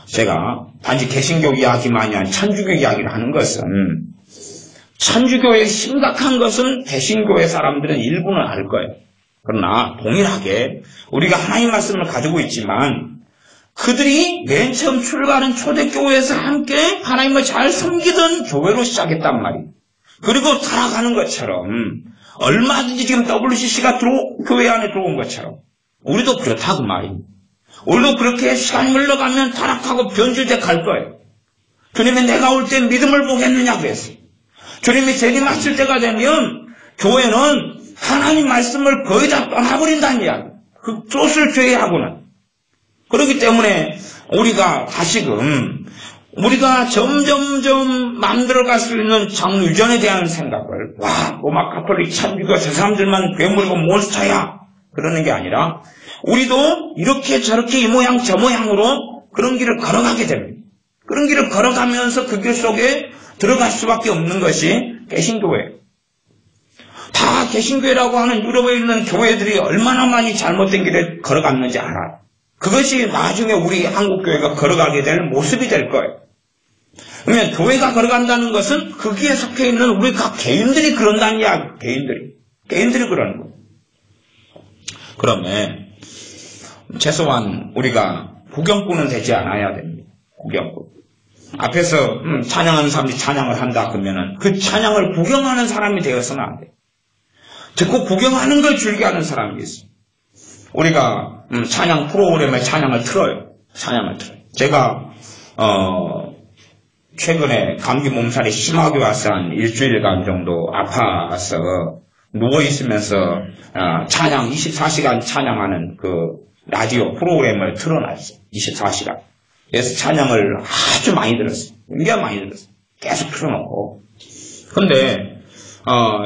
제가 단지 개신교 이야기만이 아닌 천주교 이야기를 하는 것은 천주교의 심각한 것은 개신교의 사람들은 일부는 알 거예요. 그러나 동일하게 우리가 하나님 말씀을 가지고 있지만 그들이 맨 처음 출발한 초대교회에서 함께 하나님을 잘 섬기던 교회로 시작했단 말이에요. 그리고 살아가는 것처럼 얼마든지 지금 WCC가 교회 안에 들어온 것처럼 우리도 그렇다고 말이에요. 우리도 그렇게 시간이 흘러가면 타락하고 변질돼 갈 거예요. 주님이 내가 올 때 믿음을 보겠느냐 그랬어요. 주님이 재림하실 때가 되면 교회는 하나님 말씀을 거의 다 떠나버린다는 이야기. 그 쫓을 죄하고는. 그렇기 때문에 우리가 다시금 우리가 점점점 만들어갈 수 있는 장유전에 대한 생각을 로마 가톨릭 천주교 저 사람들만 괴물이고 몬스터야 그러는 게 아니라 우리도 이렇게 저렇게 이 모양 저 모양으로 그런 길을 걸어가게 됩니다. 그런 길을 걸어가면서 그 길 속에 들어갈 수밖에 없는 것이 개신교회예요. 다 개신교회라고 하는 유럽에 있는 교회들이 얼마나 많이 잘못된 길을 걸어갔는지 알아요. 그것이 나중에 우리 한국교회가 걸어가게 될 모습이 될 거예요. 그러면 교회가 걸어간다는 것은 거기에 속해 있는 우리 각 개인들이 그런다는 이야기. 개인들이 그러는 거예요. 그러면 최소한 우리가 구경꾼은 되지 않아야 됩니다. 구경꾼. 앞에서 찬양하는 사람이 찬양을 한다 그러면은 그 찬양을 구경하는 사람이 되어서는 안 돼요. 듣고 구경하는 걸 즐겨하는 사람이 있어요. 우리가 찬양 프로그램에 찬양을 틀어요. 제가 최근에 감기 몸살이 심하게 와서 한 일주일간 정도 아파서 누워있으면서 찬양 24시간 찬양하는 그 라디오 프로그램을 틀어놨어요. 24시간. 그래서 찬양을 아주 많이 들었어요. 굉장히 많이 들었어요. 계속 틀어놓고. 근데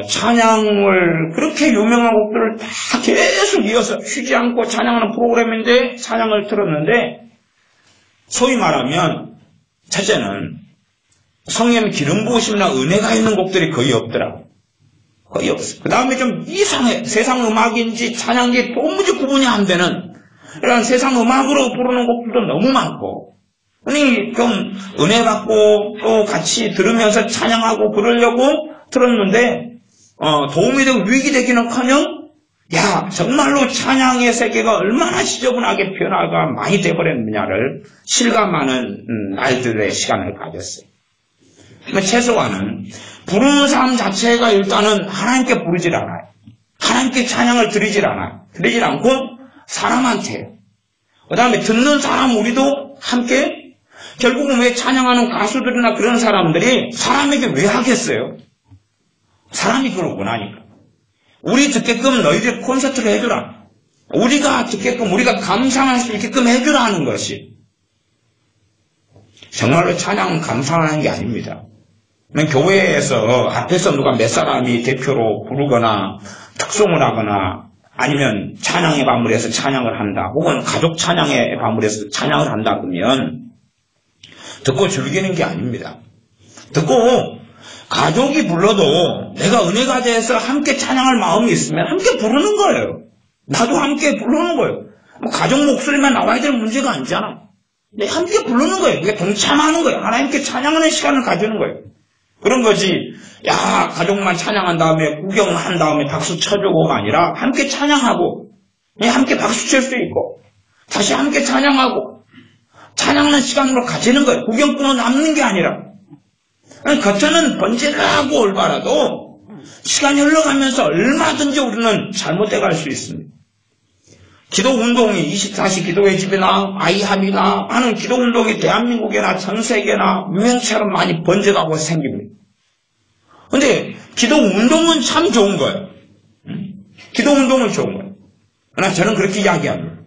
찬양을 그렇게 유명한 곡들을 다 계속 이어서 쉬지 않고 찬양하는 프로그램인데 찬양을 틀었는데 소위 말하면 첫째는 성령 기름 부으심이나 은혜가 있는 곡들이 거의 없더라고요. 거의 없어요. 그 다음에 좀 이상해. 세상 음악인지 찬양인지 도무지 구분이 안 되는 이런 세상 음악으로 부르는 곡들도 너무 많고 아니 좀 은혜 받고 또 같이 들으면서 찬양하고 그러려고 틀었는데 도움이 되고 위기 되기는커녕 정말로 찬양의 세계가 얼마나 지저분하게 변화가 많이 돼버렸느냐를 실감하는 날들의 시간을 가졌어요. 최소한은 부르는 사람 자체가 일단은 하나님께 부르질 않아요. 하나님께 찬양을 드리질 않아요. 드리질 않고 사람한테. 그 다음에 듣는 사람 우리도 함께 결국은 왜 찬양하는 가수들이나 그런 사람들이 사람에게 왜 하겠어요? 사람이 그러고 나니까. 우리 듣게끔 너희들 콘서트를 해주라. 우리가 듣게끔 우리가 감상할 수 있게끔 해주라 하는 것이. 정말로 찬양은 감상하는 게 아닙니다. 교회에서 앞에서 누가 몇 사람이 대표로 부르거나 특송을 하거나 아니면 찬양의 반물에서 찬양을 한다 혹은 가족 찬양의 반물에서 찬양을 한다 그러면 듣고 즐기는 게 아닙니다. 듣고 가족이 불러도 내가 은혜가 돼서 함께 찬양할 마음이 있으면 함께 부르는 거예요. 나도 함께 부르는 거예요. 가족 목소리만 나와야 될 문제가 아니잖아. 근데 함께 부르는 거예요. 그게 동참하는 거예요. 하나님께 찬양하는 시간을 가지는 거예요. 그런 거지. 야, 가족만 찬양한 다음에 구경한 다음에 박수 쳐주고가 아니라 함께 찬양하고 함께 박수 칠 수 있고 다시 함께 찬양하고 찬양하는 시간으로 가지는 거예요. 구경꾼은 남는 게 아니라. 겉에는 번제하고 올바라도 시간이 흘러가면서 얼마든지 우리는 잘못돼 갈 수 있습니다. 기도 운동이 24시 기도의 집이나 아이합이나 하는 기도 운동이 대한민국이나 전 세계나 유행처럼 많이 번져가고 생깁니다. 근데 기도 운동은 참 좋은 거예요. 기도 운동은 좋은 거예요. 그러나 저는 그렇게 이야기합니다.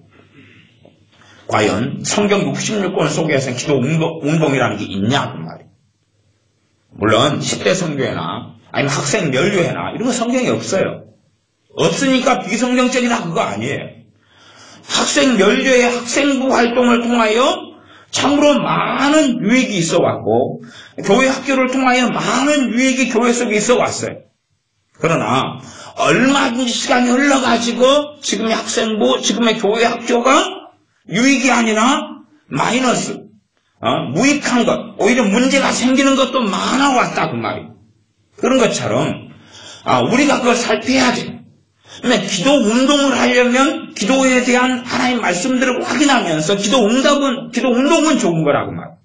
과연 성경 66권 속에서는 기도 운동이라는 게 있냐 그 말이에요. 물론 10대 성교회나 아니면 학생 면류회나 이런 거 성경에 없어요. 없으니까 비성경적이다 그거 아니에요. 학생 면류회 학생부 활동을 통하여 참으로 많은 유익이 있어 왔고 교회 학교를 통하여 많은 유익이 교회 속에 있어 왔어요. 그러나 얼마든지 시간이 흘러가지고 지금의 학생부, 지금의 교회 학교가 유익이 아니라 마이너스, 무익한 것, 오히려 문제가 생기는 것도 많아 왔다 그 말이에요. 그런 것처럼 우리가 그걸 살펴야 돼요. 기도 운동을 하려면 기도에 대한 하나님 말씀들을 확인하면서 기도 운동은 좋은 거라고 말이에요.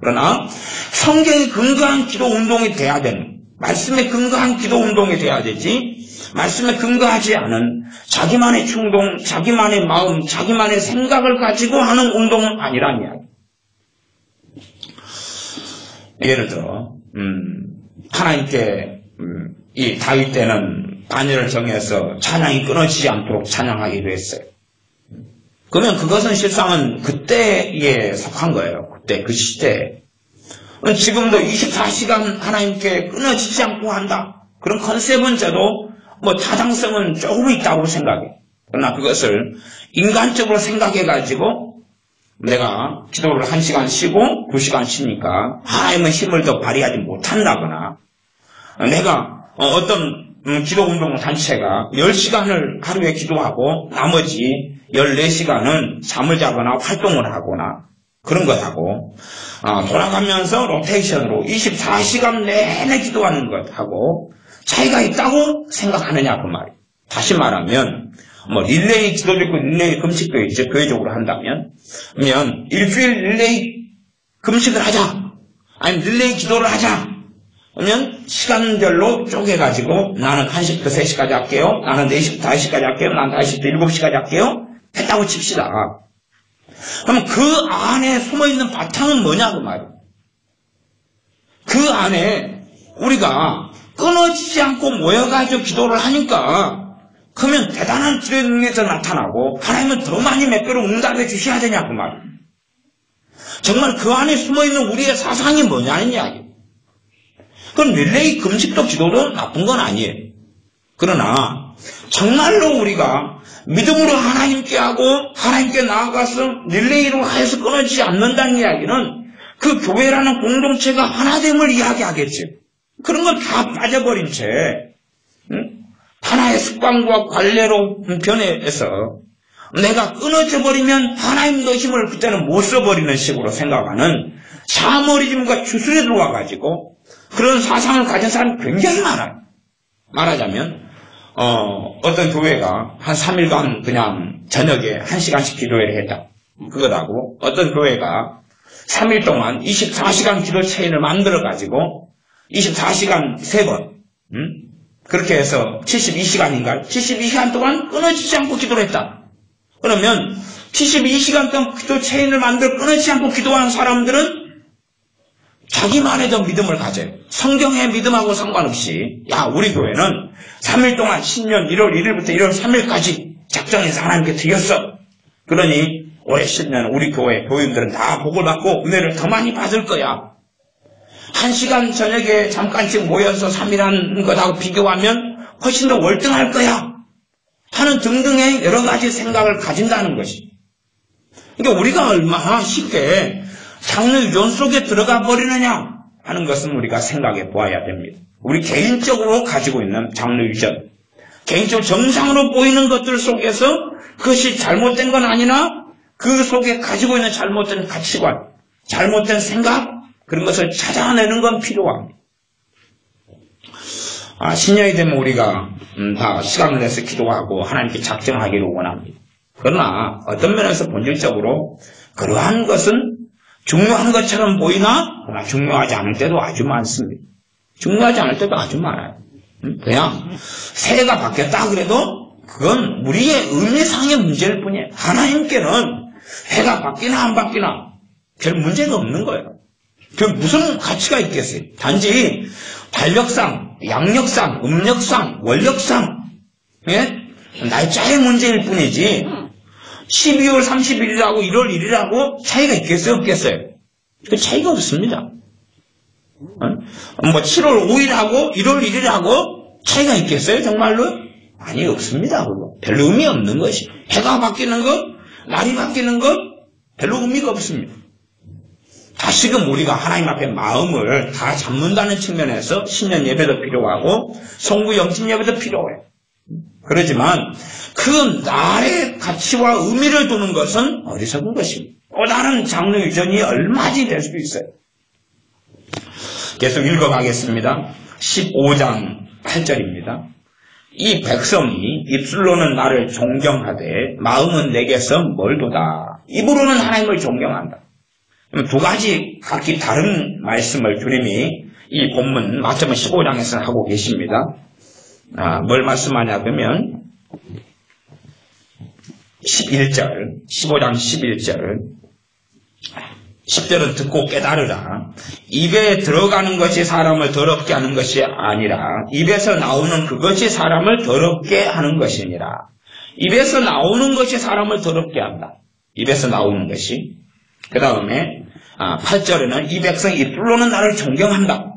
그러나 성경에 근거한 기도 운동이 돼야 되는, 말씀에 근거한 기도 운동이 돼야 되지, 말씀에 근거하지 않은 자기만의 충동, 자기만의 마음, 자기만의 생각을 가지고 하는 운동은 아니란 이야기. 예를 들어 하나님께 이 다윗 때는 반열을 정해서 찬양이 끊어지지 않도록 찬양하기로 했어요. 그러면 그것은 실상은 그때에 속한 거예요. 그때 그 시대에. 지금도 24시간 하나님께 끊어지지 않고 한다. 그런 컨셉은 저도 타당성은 조금 있다고 생각해요. 그러나 그것을 인간적으로 생각해가지고 내가 기도를 1시간 쉬고 2시간 쉬니까 하나님의 힘을 더 발휘하지 못한다거나 내가 어떤 기도 운동 단체가 10시간을 하루에 기도하고 나머지 14시간은 잠을 자거나 활동을 하거나 그런 것하고 돌아가면서 로테이션으로 24시간 내내 기도하는 것하고 차이가 있다고 생각하느냐 그 말이에요. 다시 말하면 릴레이 기도도 있고 릴레이 금식도 있죠. 교회적으로 한다면 그러면 일주일 릴레이 금식을 하자 아니면 릴레이 기도를 하자 그러면 시간별로 쪼개가지고 나는 1시부터 3시까지 할게요. 나는 4시부터 5시까지 할게요. 나는 5시부터 7시까지 할게요. 했다고 칩시다. 그럼 그 안에 숨어있는 바탕은 뭐냐 그 말이에요. 그 안에 우리가 끊어지지 않고 모여가지고 기도를 하니까 그러면 대단한 기도의 능력에서 나타나고 하나님은 더 많이 몇 배로 응답해 주셔야 되냐 그 말이에요. 정말 그 안에 숨어있는 우리의 사상이 뭐냐는 이야기예요. 그럼 릴레이 금식도 기도도 나쁜 건 아니에요. 그러나 정말로 우리가 믿음으로 하나님께 하고 하나님께 나아가서 릴레이로 하여서 끊어지지 않는다는 이야기는 그 교회라는 공동체가 하나됨을 이야기하겠죠. 그런 건 다 빠져버린 채 하나의 습관과 관례로 변해서 내가 끊어져 버리면 하나님도 힘을 그때는 못 써버리는 식으로 생각하는 사머리즘과 주술에 들어와가지고 그런 사상을 가진 사람이 굉장히 많아요. 말하자면 어떤 교회가 한 3일간 그냥 저녁에 1시간씩 기도회를 했다. 그거라고 어떤 교회가 3일 동안 24시간 기도 체인을 만들어가지고 24시간 3번. 그렇게 해서 72시간인가? 72시간 동안 끊어지지 않고 기도를 했다. 그러면 72시간 동안 기도 체인을 만들어 끊어지지 않고 기도하는 사람들은 자기만의 더 믿음을 가져요. 성경의 믿음하고 상관없이 우리 교회는 3일 동안 신년 1월 1일부터 1월 3일까지 작정해서 하나님께 드렸어. 그러니 올해 신년 우리 교회 교인들은 다 복을 받고 은혜를 더 많이 받을 거야. 1시간 저녁에 잠깐씩 모여서 3일 하는 것하고 비교하면 훨씬 더 월등할 거야. 하는 등등의 여러 가지 생각을 가진다는 것이. 그러니까 우리가 얼마나 쉽게 장르 유전 속에 들어가 버리느냐 하는 것은 우리가 생각해 보아야 됩니다. 우리 개인적으로 가지고 있는 장르 유전, 개인적으로 정상으로 보이는 것들 속에서 그것이 잘못된 건 아니나 그 속에 가지고 있는 잘못된 가치관, 잘못된 생각, 그런 것을 찾아내는 건 필요합니다. 신년이 되면 우리가 다 시간을 내서 기도하고 하나님께 작정하기를 원합니다. 그러나 어떤 면에서 본질적으로 그러한 것은 중요한 것처럼 보이나 그러나 중요하지 않을 때도 아주 많습니다. 중요하지 않을 때도 아주 많아요. 그냥 새해가 바뀌었다 그래도 그건 우리의 의미상의 문제일 뿐이에요. 하나님께는 해가 바뀌나 안 바뀌나 별 문제가 없는 거예요. 그 무슨 가치가 있겠어요? 단지 달력상, 양력상, 음력상, 월력상 날짜의 문제일 뿐이지 12월 31일하고 1월 1일하고 차이가 있겠어요? 없겠어요? 그 차이가 없습니다. 뭐 7월 5일하고 1월 1일하고 차이가 있겠어요? 정말로? 아니, 없습니다. 그거. 별로 의미 없는 것이. 해가 바뀌는 것, 날이 바뀌는 것 별로 의미가 없습니다. 다시금 우리가 하나님 앞에 마음을 다 잡는다는 측면에서 신년 예배도 필요하고 성부 영신 예배도 필요해요. 그렇지만 그 날의 가치와 의미를 두는 것은 어리석은 것입니다. 또 다른 장르 유전이 얼마든지 될 수도 있어요. 계속 읽어가겠습니다. 15장 8절입니다. 이 백성이 입술로는 나를 존경하되 마음은 내게서 멀도다. 입으로는 하나님을 존경한다. 두 가지 각기 다른 말씀을 주님이 이 본문 마태복음 15장에서 하고 계십니다. 뭘 말씀하냐 그러면 11절, 15장 11절 10절은 듣고 깨달으라. 입에 들어가는 것이 사람을 더럽게 하는 것이 아니라 입에서 나오는 그것이 사람을 더럽게 하는 것이니라. 입에서 나오는 것이 사람을 더럽게 한다. 입에서 나오는 것이. 그 다음에 8절에는 이 백성이 입술로는 나를 존경한다.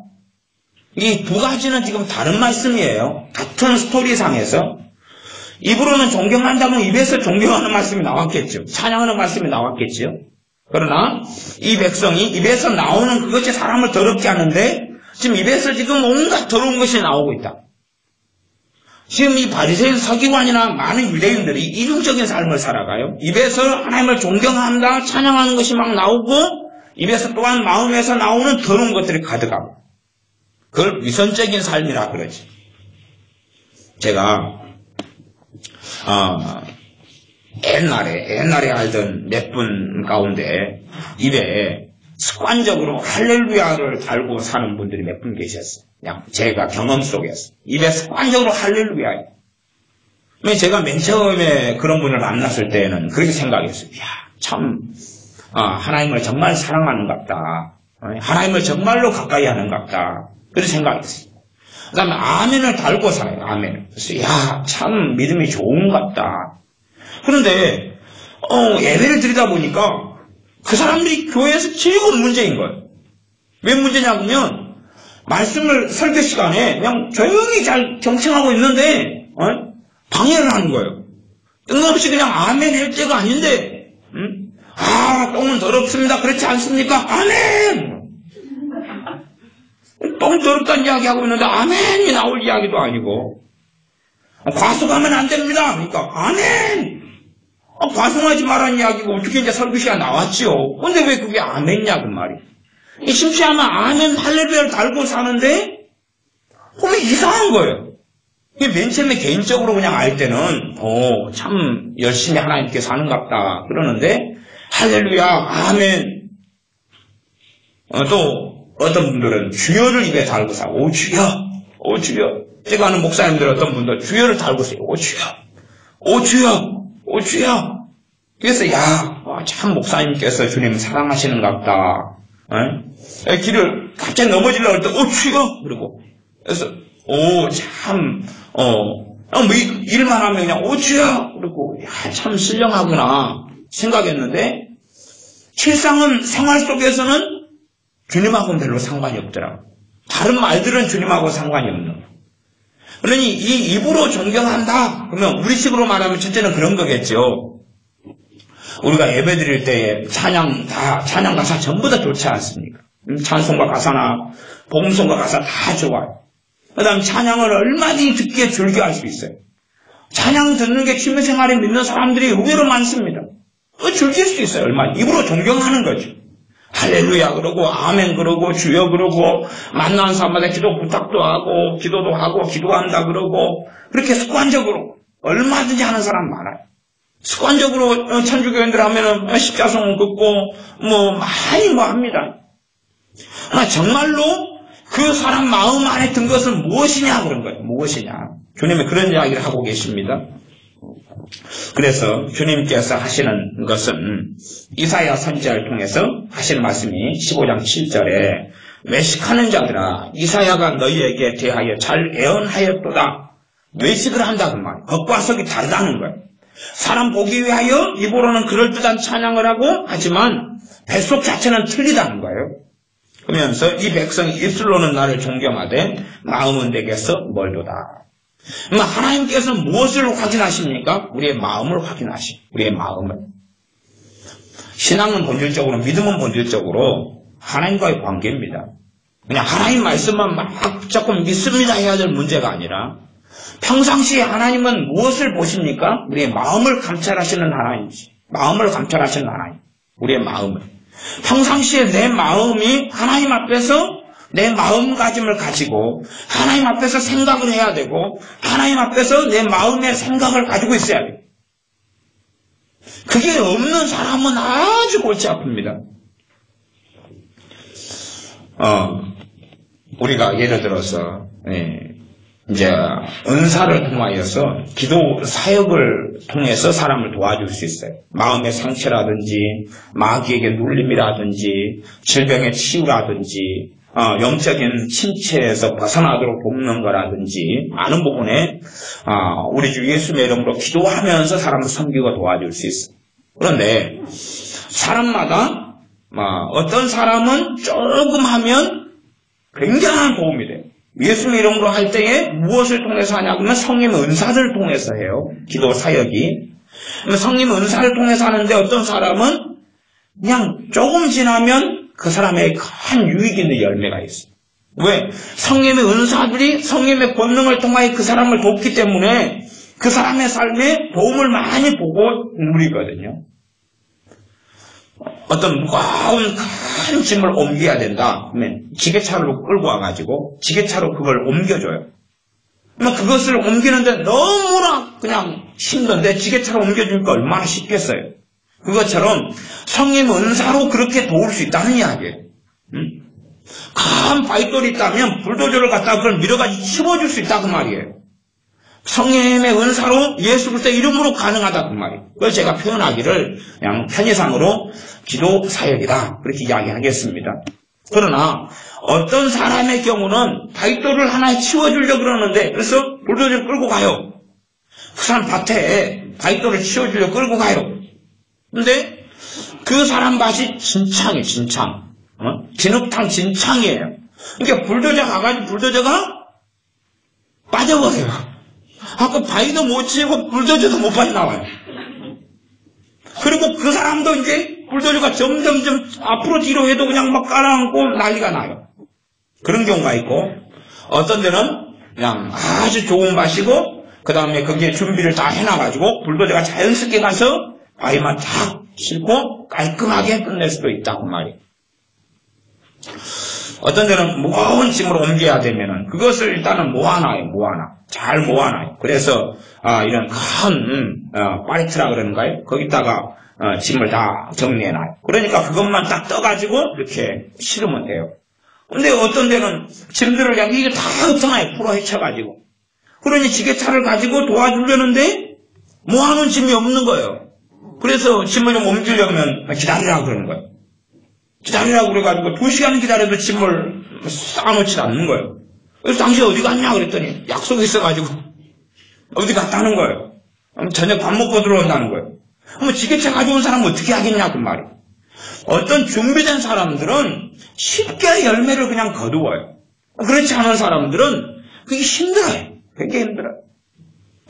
이 두 가지는 지금 다른 말씀이에요. 같은 스토리상에서 입으로는 존경한다면 입에서 존경하는 말씀이 나왔겠죠. 찬양하는 말씀이 나왔겠죠. 그러나 이 백성이 입에서 나오는 그것이 사람을 더럽게 하는데 지금 입에서 지금 온갖 더러운 것이 나오고 있다. 지금 이 바리새인 서기관이나 많은 유대인들이 이중적인 삶을 살아가요. 입에서 하나님을 존경한다, 찬양하는 것이 막 나오고 입에서 또한 마음에서 나오는 더러운 것들이 가득하고 그걸 위선적인 삶이라 그러지. 제가 옛날에 알던 몇 분 가운데 입에 습관적으로 할렐루야를 달고 사는 분들이 몇 분 계셨어요. 그냥 제가 경험 속에서 입에 습관적으로 할렐루야. 제가 맨 처음에 그런 분을 만났을 때는 그렇게 생각했어요. 참 하나님을 정말 사랑하는갑다. 하나님을 정말로 가까이 하는갑다. 그렇게 생각했어요. 그 다음에 아멘을 달고 살아요. 아멘. 그래서 참 믿음이 좋은갑다. 그런데 예배를 드리다 보니까 그 사람들이 교회에서 제일 문제인 거예요. 왜 문제냐 그러면 말씀을 설교 시간에 그냥 조용히 잘 경청하고 있는데 방해를 하는 거예요. 뜬금없이 그냥 아멘 할 때가 아닌데 똥은 더럽습니다. 그렇지 않습니까? 아멘! 똥 더럽다는 이야기하고 있는데 아멘이 나올 이야기도 아니고 과속하면 안 됩니다. 그러니까 아멘! 과송하지 말라는 이야기고 어떻게 이제 설교 시간 나왔지요. 근데 왜 그게 아멘이냐 그 말이. 심취하면 아멘 할렐루야를 달고 사는데 그게 이상한 거예요. 맨 처음에 개인적으로 그냥 알 때는 참 열심히 하나님께 사는갑다 그러는데 할렐루야 아멘 또 어떤 분들은 주여를 입에 달고서 오 주여, 오 주여. 제가 아는 목사님들 어떤 분들 주여를 달고서 오 주여, 오 주여, 오 주여. 그래서 참 목사님께서 주님 사랑하시는갑다. 길을 갑자기 넘어지려고 할 때 오 주여 그러고 그래서 일만 하면 그냥 오 주여 그러고 참 신령하구나 생각했는데 실상은 생활 속에서는 주님하고는 별로 상관이 없더라. 다른 말들은 주님하고 상관이 없는. 그러니 이 입으로 존경한다 그러면 우리식으로 말하면 첫째는 그런 거겠죠. 우리가 예배 드릴 때에 찬양 가사 전부 다 좋지 않습니까? 찬송가 가사나 복음송가 가사 다 좋아요. 그 다음 찬양을 얼마든지 듣기에 즐겨할 수 있어요. 찬양 듣는 게 취미생활에 믿는 사람들이 의외로 많습니다. 즐길 수 있어요. 얼마나 입으로 존경하는 거죠. 할렐루야 그러고 아멘 그러고 주여 그러고 만나는 사람마다 기도 부탁도 하고 기도도 하고 기도한다 그러고 그렇게 습관적으로 얼마든지 하는 사람 많아요. 습관적으로 천주교인들 하면은 십자송을 긋고 많이 합니다. 그러나 정말로 그 사람 마음 안에 든 것은 무엇이냐 그런 거예요. 무엇이냐. 주님이 그런 이야기를 하고 계십니다. 그래서 주님께서 하시는 것은 이사야 선지자를 통해서 하시는 말씀이 15장 7절에 외식하는 자들아 이사야가 너희에게 대하여 잘 애언하였도다. 외식을 한다 그 말이에요. 겉과 속이 다르다는 거예요. 사람 보기 위하여 입으로는 그럴듯한 찬양을 하고 하지만 뱃속 자체는 틀리다는 거예요. 그러면서 이 백성이 입술로는 나를 존경하되 마음은 내게서 멀도다. 하나님께서 무엇을 확인하십니까? 우리의 마음을 확인하시. 우리의 마음을. 신앙은 본질적으로 믿음은 본질적으로 하나님과의 관계입니다. 그냥 하나님 말씀만 막 조금 믿습니다 해야 될 문제가 아니라 평상시에 하나님은 무엇을 보십니까? 우리의 마음을 감찰하시는 하나님이시. 마음을 감찰하시는 하나님. 우리의 마음을. 평상시에 내 마음이 하나님 앞에서 내 마음가짐을 가지고 하나님 앞에서 생각을 해야 되고 하나님 앞에서 내 마음의 생각을 가지고 있어야 돼요. 그게 없는 사람은 아주 골치 아픕니다. 우리가 예를 들어서 이제 은사를 통하여서 기도 사역을 통해서 사람을 도와줄 수 있어요. 마음의 상처라든지 마귀에게 눌림이라든지 질병의 치유라든지 영적인 침체에서 벗어나도록 돕는 거라든지 많은 부분에 우리 주 예수님의 이름으로 기도하면서 사람을 섬기고 도와줄 수 있어요. 그런데 사람마다 어떤 사람은 조금 하면 굉장한 도움이 돼요. 예수님 이름으로 할 때에 무엇을 통해서 하냐 그러면 성령의 은사를 통해서 해요. 기도 사역이. 성령의 은사를 통해서 하는데 어떤 사람은 그냥 조금 지나면 그 사람에게 큰 유익이 있는 열매가 있어요. 왜? 성령의 은사들이 성령의 권능을 통하여 그 사람을 돕기 때문에 그 사람의 삶에 도움을 많이 보고 누리거든요. 어떤 무거운 큰 짐을 옮겨야 된다 그러면 지게차를 끌고 와가지고 지게차로 그걸 옮겨줘요. 그것을 옮기는데 너무나 그냥 힘든데 지게차로 옮겨주니까 얼마나 쉽겠어요. 그것처럼 성령 은사로 그렇게 도울 수 있다는 이야기예요. 큰 바위돌이 있다면 불도저를 갖다가 그걸 밀어가지고 씹어줄 수 있다 그 말이에요. 성령의 은사로 예수 그리스도의 이름으로 가능하다 그 말이에요. 그걸 제가 표현하기를 그냥 편의상으로 기도 사역이다 그렇게 이야기하겠습니다. 그러나 어떤 사람의 경우는 바위돌을 하나 치워주려고 그러는데 그래서 불도저를 끌고 가요. 그 사람 밭에 바위돌을 치워주려고 끌고 가요. 근데 그 사람 밭이 진창이에요. 진창. 진흙탕 진창이에요. 그러니까 불도저 가가지고 불도저가 빠져버려요. 아까 바위도 못 치고 불도저도 못 빠져나와요. 그리고 그 사람도 이제 불도저가 점점점 앞으로 뒤로 해도 그냥 막 깔아앉고 난리가 나요. 그런 경우가 있고 어떤 데는 그냥 아주 좋은 밭이고 그 다음에 거기에 준비를 다 해놔가지고 불도저가 자연스럽게 가서 바위만 탁 싣고 깔끔하게 끝낼 수도 있다고 말이에요. 어떤 데는 무거운 짐으로 옮겨야 되면은 그것을 일단은 모아놔요. 잘 모아놔요. 그래서 이런 큰 파리트라 그러는가요? 거기다가 짐을 다 정리해놔요. 그러니까 그것만 딱 떠가지고 이렇게 실으면 돼요. 근데 어떤 데는 짐들을 그냥 이게 다 없잖아요. 풀어 헤쳐가지고. 그러니 지게차를 가지고 도와주려는데 모아놓은 짐이 없는 거예요. 그래서 짐을 좀 옮기려면 기다리라고 그러는 거예요. 기다리라고 그래가지고 2시간 기다려도 짐을 쌓아놓지 않는 거예요. 그래서 당신 어디 갔냐 그랬더니 약속이 있어가지고 어디 갔다는 거예요. 저녁 밥 먹고 들어온다는 거예요. 그럼 지게차 가져온 사람은 어떻게 하겠냐 그 말이. 어떤 준비된 사람들은 쉽게 열매를 그냥 거두어요. 그렇지 않은 사람들은 그게 힘들어요. 되게 힘들어요.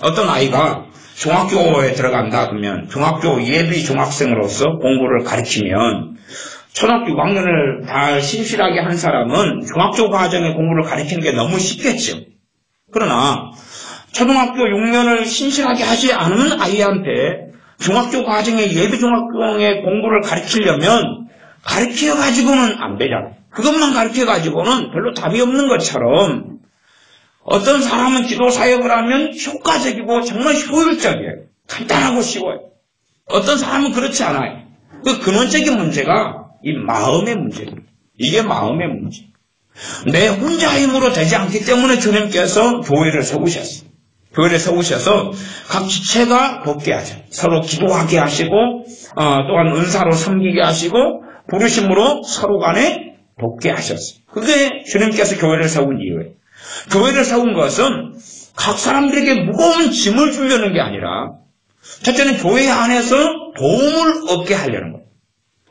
어떤 아이가 중학교에 들어간다 그러면 중학교 예비 중학생으로서 공부를 가르치면 초등학교 6학년을 다 신실하게 한 사람은 중학교 과정의 공부를 가르치는 게 너무 쉽겠죠. 그러나 초등학교 6년을 신실하게 하지 않은 아이한테 중학교 과정의 예비 중학교의 공부를 가르치려면 가르쳐가지고는 안 되잖아요. 그것만 가르쳐가지고는 별로 답이 없는 것처럼 어떤 사람은 기도 사역을 하면 효과적이고 정말 효율적이에요. 간단하고 쉬워요. 어떤 사람은 그렇지 않아요. 그 근원적인 문제가 이 마음의 문제입니다. 이게 마음의 문제. 내 혼자 힘으로 되지 않기 때문에 주님께서 교회를 세우셨어요. 교회를 세우셔서 각 지체가 돕게 하죠. 서로 기도하게 하시고 또한 은사로 섬기게 하시고 부르심으로 서로 간에 돕게 하셨어요. 그게 주님께서 교회를 세운 이유예요. 교회를 세운 것은 각 사람들에게 무거운 짐을 주려는 게 아니라 첫째는 교회 안에서 도움을 얻게 하려는 거예요.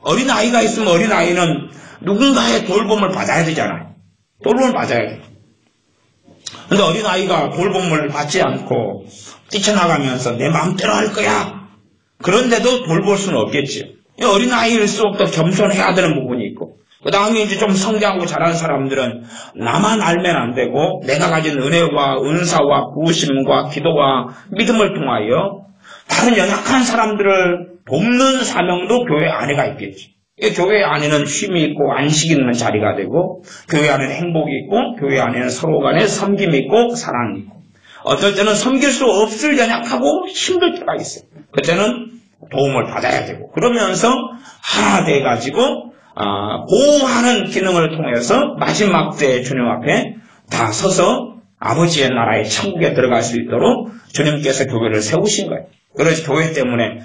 어린아이가 있으면 어린아이는 누군가의 돌봄을 받아야 되잖아요. 돌봄을 받아야 돼요. 근데 어린아이가 돌봄을 받지 않고 뛰쳐나가면서 내 마음대로 할 거야. 그런데도 돌볼 수는 없겠지요. 어린아이일수록 더 겸손해야 되는 부분이 있고 그 다음에 이제 좀 성장하고 자란 사람들은 나만 알면 안 되고 내가 가진 은혜와 은사와 부으심과 기도와 믿음을 통하여 다른 연약한 사람들을 돕는 사명도 교회 안에가 있겠지. 교회 안에는 쉼이 있고 안식이 있는 자리가 되고 교회 안에는 행복이 있고 교회 안에는 서로 간에 섬김이 있고 사랑이 있고 어떨 때는 섬길 수 없을 연약하고 힘들 때가 있어요. 그때는 도움을 받아야 되고 그러면서 하나 돼가지고 보호하는 기능을 통해서 마지막 때 주님 앞에 다 서서 아버지의 나라의 천국에 들어갈 수 있도록 주님께서 교회를 세우신 거예요. 그래서 교회 때문에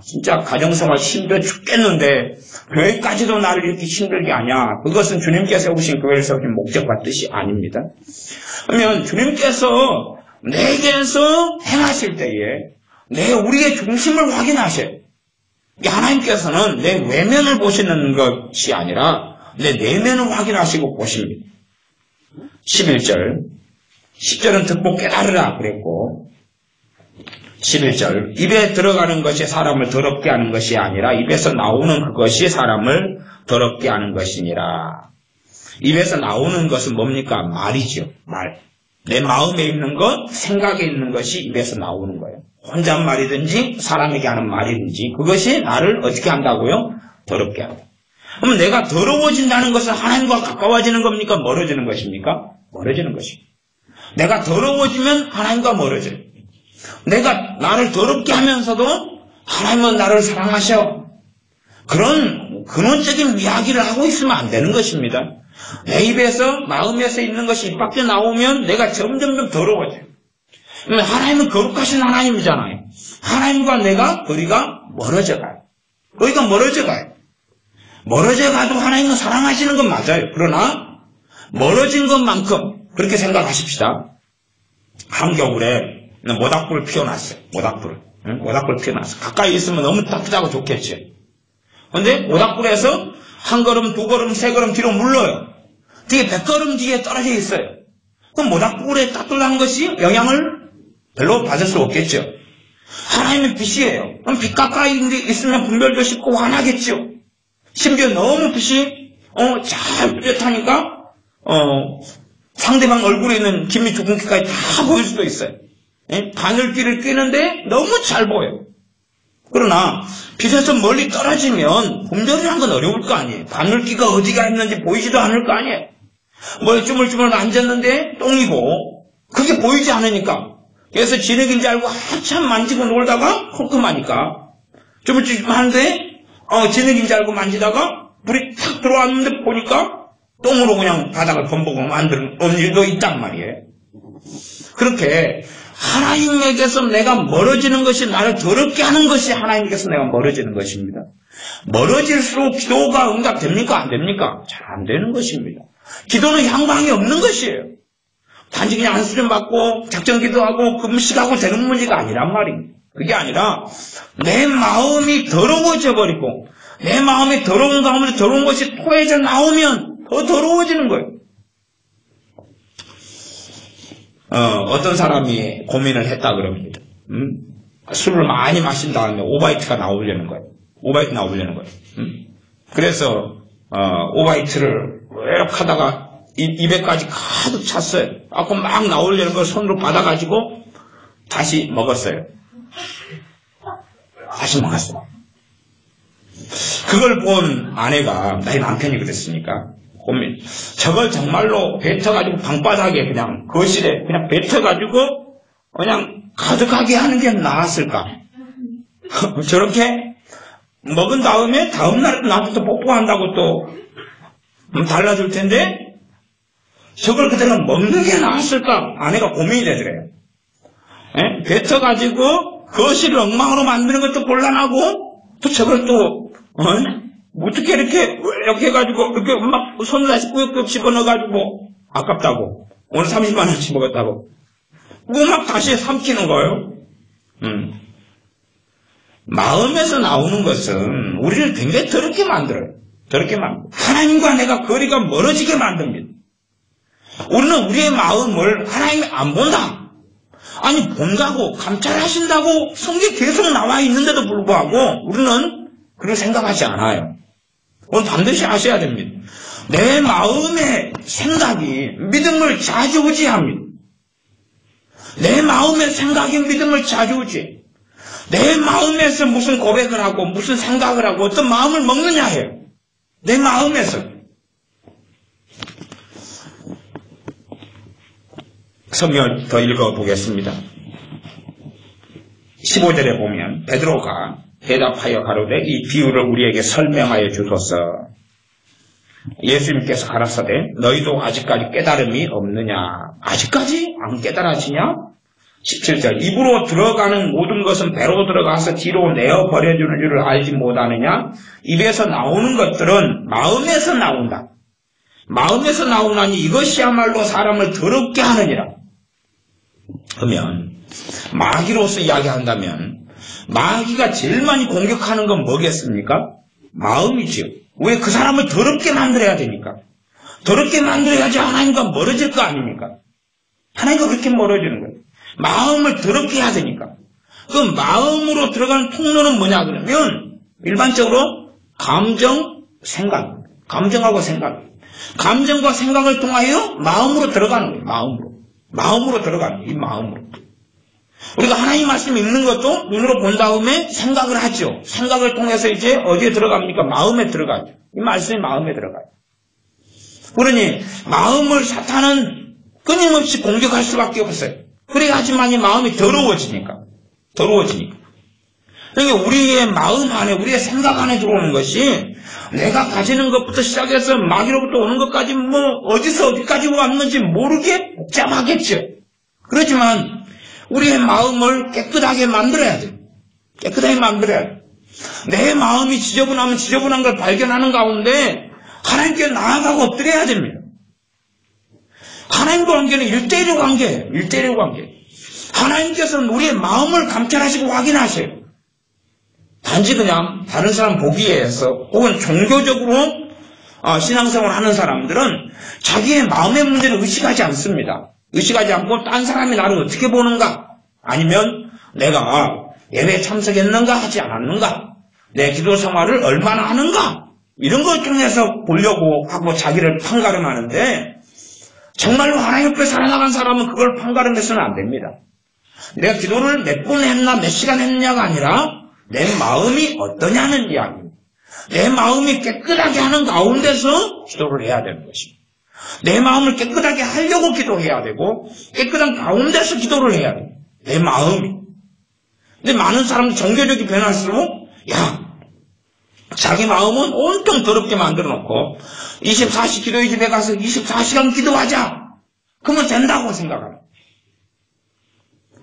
진짜 가정생활 힘들어 죽겠는데 교회까지도 나를 이렇게 힘들게 하냐. 그것은 주님께서 세우신 교회를 세우신 목적과 뜻이 아닙니다. 그러면 주님께서 내게서 행하실 때에 우리의 중심을 확인하셔요. 하나님께서는 내 외면을 보시는 것이 아니라 내 내면을 확인하시고 보십니다. 11절 10절은 듣고 깨달으라 그랬고 11절 입에 들어가는 것이 사람을 더럽게 하는 것이 아니라 입에서 나오는 그것이 사람을 더럽게 하는 것이니라. 입에서 나오는 것은 뭡니까? 말이죠. 말. 내 마음에 있는 것, 생각에 있는 것이 입에서 나오는 거예요. 혼잣말이든지 사람에게 하는 말이든지 그것이 나를 어떻게 한다고요? 더럽게 한다. 그럼 내가 더러워진다는 것은 하나님과 가까워지는 겁니까? 멀어지는 것입니까? 멀어지는 것입니다. 내가 더러워지면 하나님과 멀어져요. 내가 나를 더럽게 하면서도 하나님은 나를 사랑하셔. 그런 근원적인 이야기를 하고 있으면 안 되는 것입니다. 내 입에서 마음에서 있는 것이 입 밖에 나오면 내가 점점 더러워져요. 하나님은 거룩하신 하나님이잖아요. 하나님과 내가 거리가 멀어져가요. 거리가 멀어져가요. 멀어져가도 하나님은 사랑하시는 건 맞아요. 그러나 멀어진 것만큼 그렇게 생각하십시다. 한겨울에 모닥불을 피워놨어요. 모닥불을 피워놨어요. 가까이 있으면 너무 따뜻하고 좋겠죠. 그런데 모닥불에서 한 걸음, 두 걸음, 세 걸음 뒤로 물러요. 뒤에 100걸음 뒤에 떨어져 있어요. 그럼 모닥불에 따뜻한 것이 영향을 별로 받을 수 없겠죠. 하나님은 빛이에요. 그럼 빛 가까이 있으면 분별도 쉽고 환하겠죠. 심지어 너무 빛이 잘 뚜렷하니까 상대방 얼굴에 있는 김이 주근깨까지 다 보일 수도 있어요. 바늘귀를 뀌는데 너무 잘 보여요. 그러나 빛에서 멀리 떨어지면 분별을 한 건 어려울 거 아니에요. 바늘귀가 어디가 있는지 보이지도 않을 거 아니에요. 뭘 주물주물 만졌는데 똥이고 그게 보이지 않으니까 그래서 진흙인지 알고 한참 만지고 놀다가 컴컴하니까 주물주물 하는데 진흙인지 알고 만지다가 불이 탁 들어왔는데 보니까 똥으로 그냥 바닥을 범벅으로 만드는 일도 있단 말이에요. 그렇게 하나님에게서 내가 멀어지는 것이 나를 더럽게 하는 것이 하나님께서 내가 멀어지는 것입니다. 멀어질수록 기도가 응답됩니까? 안 됩니까? 잘 안 되는 것입니다. 기도는 향방이 없는 것이에요. 단지 그냥 안수좀 받고 작정기도하고 금식하고 되는 문제가 아니란 말입니다. 그게 아니라 내 마음이 더러워져 버리고 내 마음이 더러운 가운데 더러운 것이 토해져 나오면 더 더러워지는 거예요. 어떤 사람이 고민을 했다 그럽니다. 술을 많이 마신 다음에 오바이트가 나오려는 거예요. 오바이트 나오려는 거예요. 그래서 오바이트를 쭉 하다가 입에까지 가득 찼어요. 아까 막 나오려는 걸 손으로 받아가지고 다시 먹었어요. 다시 먹었어요. 그걸 본 아내가, 나의 남편이 그랬으니까, 저걸 정말로 뱉어가지고 방바닥에 그냥 거실에 그냥 뱉어가지고 그냥 가득하게 하는 게 나았을까? 저렇게 먹은 다음에 다음날 나부터 뽀뽀한다고 또 달라질 텐데 저걸 그대로 먹는 게 나았을까? 아내가 고민이 되더래요. 뱉어가지고 거실을 엉망으로 만드는 것도 곤란하고 또 저걸 또 어떻게 이렇게 해가지고 이렇게 막 손을 다시 꾸역꾸역 집어넣어가지고 아깝다고 오늘 30만 원씩 먹었다고 그거 막 다시 삼키는 거예요. 마음에서 나오는 것은 우리를 굉장히 더럽게 만들어요. 더럽게 만들어요. 하나님과 내가 거리가 멀어지게 만듭니다. 우리는 우리의 마음을 하나님이 안 본다. 아니 본다고 감찰하신다고 성경에 계속 나와 있는데도 불구하고 우리는 그렇게 생각하지 않아요. 오늘 반드시 아셔야 됩니다. 내 마음의 생각이 믿음을 좌지우지합니다. 내 마음의 생각이 믿음을 좌지우지해요. 내 마음에서 무슨 고백을 하고 무슨 생각을 하고 어떤 마음을 먹느냐 해요. 내 마음에서. 성경을 더 읽어보겠습니다. 15절에 보면 베드로가 대답하여 가로되 이 비유를 우리에게 설명하여 주소서. 예수님께서 가라사대 너희도 아직까지 깨달음이 없느냐. 아직까지 안 깨달아지냐? 17절 입으로 들어가는 모든 것은 배로 들어가서 뒤로 내어 버려주는 줄을 알지 못하느냐. 입에서 나오는 것들은 마음에서 나온다. 마음에서 나오나니 이것이야말로 사람을 더럽게 하느니라. 그러면 마귀로서 이야기한다면 마귀가 제일 많이 공격하는 건 뭐겠습니까? 마음이지요. 왜 그 사람을 더럽게 만들어야 되니까. 더럽게 만들어야지 하나님과 멀어질 거 아닙니까? 하나님과 그렇게 멀어지는 거예요. 마음을 더럽게 해야 되니까. 그 마음으로 들어가는 통로는 뭐냐 그러면 일반적으로 감정, 생각. 감정하고 생각. 감정과 생각을 통하여 마음으로 들어가는 거예요. 마음으로 들어가는 거예요. 이 마음으로. 우리가 하나님 말씀 읽는 것도 눈으로 본 다음에 생각을 하죠. 생각을 통해서 이제 어디에 들어갑니까? 마음에 들어가죠. 이 말씀이 마음에 들어가요. 그러니 마음을 사탄은 끊임없이 공격할 수밖에 없어요. 그래야지만 이 마음이 더러워지니까. 그러니까 우리의 마음 안에, 우리의 생각 안에 들어오는 것이 내가 가지는 것부터 시작해서 마귀로부터 오는 것까지 어디서 어디까지 왔는지 모르게 복잡하겠죠. 그렇지만 우리의 마음을 깨끗하게 만들어야 돼요. 깨끗하게 만들어야 돼요. 내 마음이 지저분하면 지저분한 걸 발견하는 가운데 하나님께 나아가고 엎드려야 됩니다. 하나님과 관계는 1:1 관계예요. 1:1 관계. 하나님께서는 우리의 마음을 감찰하시고 확인하세요. 단지 그냥 다른 사람 보기에 해서 혹은 종교적으로 신앙생활을 하는 사람들은 자기의 마음의 문제를 의식하지 않습니다. 의식하지 않고 딴 사람이 나를 어떻게 보는가, 아니면 내가 예배에 참석했는가 하지 않았는가, 내 기도 생활을 얼마나 하는가, 이런 걸 통해서 보려고 하고 자기를 판가름하는데 정말로 하나님 앞에 살아나간 사람은 그걸 판가름해서는 안 됩니다. 내가 기도를 몇 분 했나 몇 시간 했냐가 아니라 내 마음이 어떠냐는 이야기입니다. 내 마음이 깨끗하게 하는 가운데서 기도를 해야 되는 것입니다. 내 마음을 깨끗하게 하려고 기도해야 되고 깨끗한 가운데서 기도를 해야 돼요. 내 마음이. 근데 많은 사람들 종교적이 변할수록 자기 마음은 온통 더럽게 만들어 놓고 24시 기도의 집에 가서 24시간 기도하자. 그러면 된다고 생각합니다.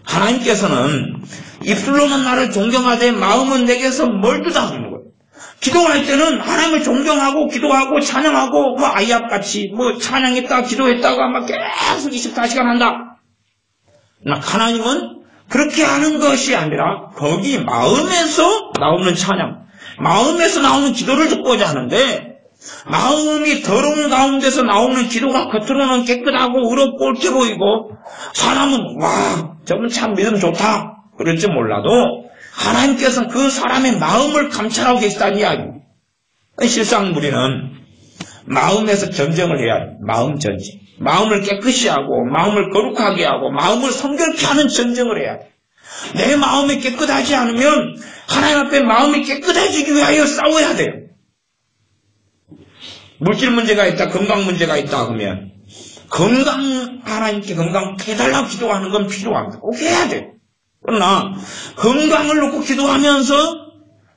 하나님께서는 입술로는 나를 존경하되 마음은 내게서 멀다 하는 거예요. 기도할 때는 하나님을 존경하고 기도하고 찬양하고 아이압같이 찬양했다 기도했다가 막 계속 24시간 한다. 하나님은 그렇게 하는 것이 아니라 거기 마음에서 나오는 찬양, 마음에서 나오는 기도를 듣고자 하는데 마음이 더러운 가운데서 나오는 기도가 겉으로는 깨끗하고 의롭고 옳게 보이고 사람은 저분 참 믿음 좋다 그럴지 몰라도 하나님께서는 그 사람의 마음을 감찰하고 계시다는 이야기입니다. 실상 우리는 마음에서 전쟁을 해야 해요. 마음 전쟁. 마음을 깨끗이 하고 마음을 거룩하게 하고 마음을 성결케 하는 전쟁을 해야 돼요. 내 마음이 깨끗하지 않으면 하나님 앞에 마음이 깨끗해지기 위하여 싸워야 돼요. 물질 문제가 있다, 건강 문제가 있다 그러면 하나님께 건강 해달라고 기도하는 건 필요합니다. 꼭 해야 돼요. 그러나 건강을 놓고 기도하면서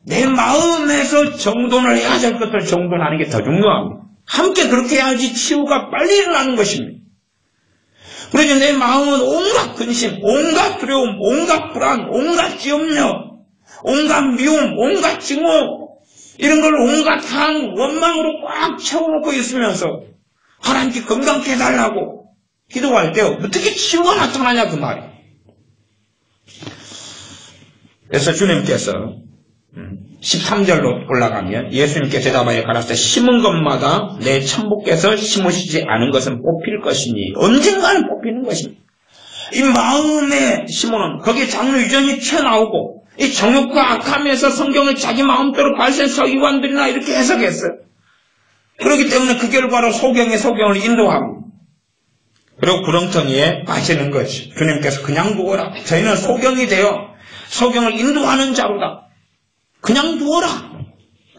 내 마음에서 정돈을 해야 될 것을 정돈하는 게 더 중요합니다. 함께 그렇게 해야지 치유가 빨리 일어나는 것입니다. 그래서 내 마음은 온갖 근심, 온갖 두려움, 온갖 불안, 온갖 지엄력, 온갖 미움, 온갖 증오 이런 걸 온갖 원망으로 꽉 채워놓고 있으면서 하나님께 건강케 해달라고 기도할 때 어떻게 치유가 나타나냐 그 말이에요. 그래서 주님께서 13절로 올라가면 예수님께서 대답하여 가라사대 심은 것마다 내 천부께서 심으시지 않은 것은 뽑힐 것이니 언젠가는 뽑히는 것입니다. 이 마음에 심어놓은 거기에 장로 유전이 튀어나오고 이 정욕과 악함에서 성경을 자기 마음대로 발생 서기관들이나 이렇게 해석했어요. 그렇기 때문에 그 결과로 소경을 인도하고 그리고 구렁텅이에 빠지는 것이 주님께서 그냥 두어라. 저희는 소경이 되어 소경을 인도하는 자로다. 그냥 두어라.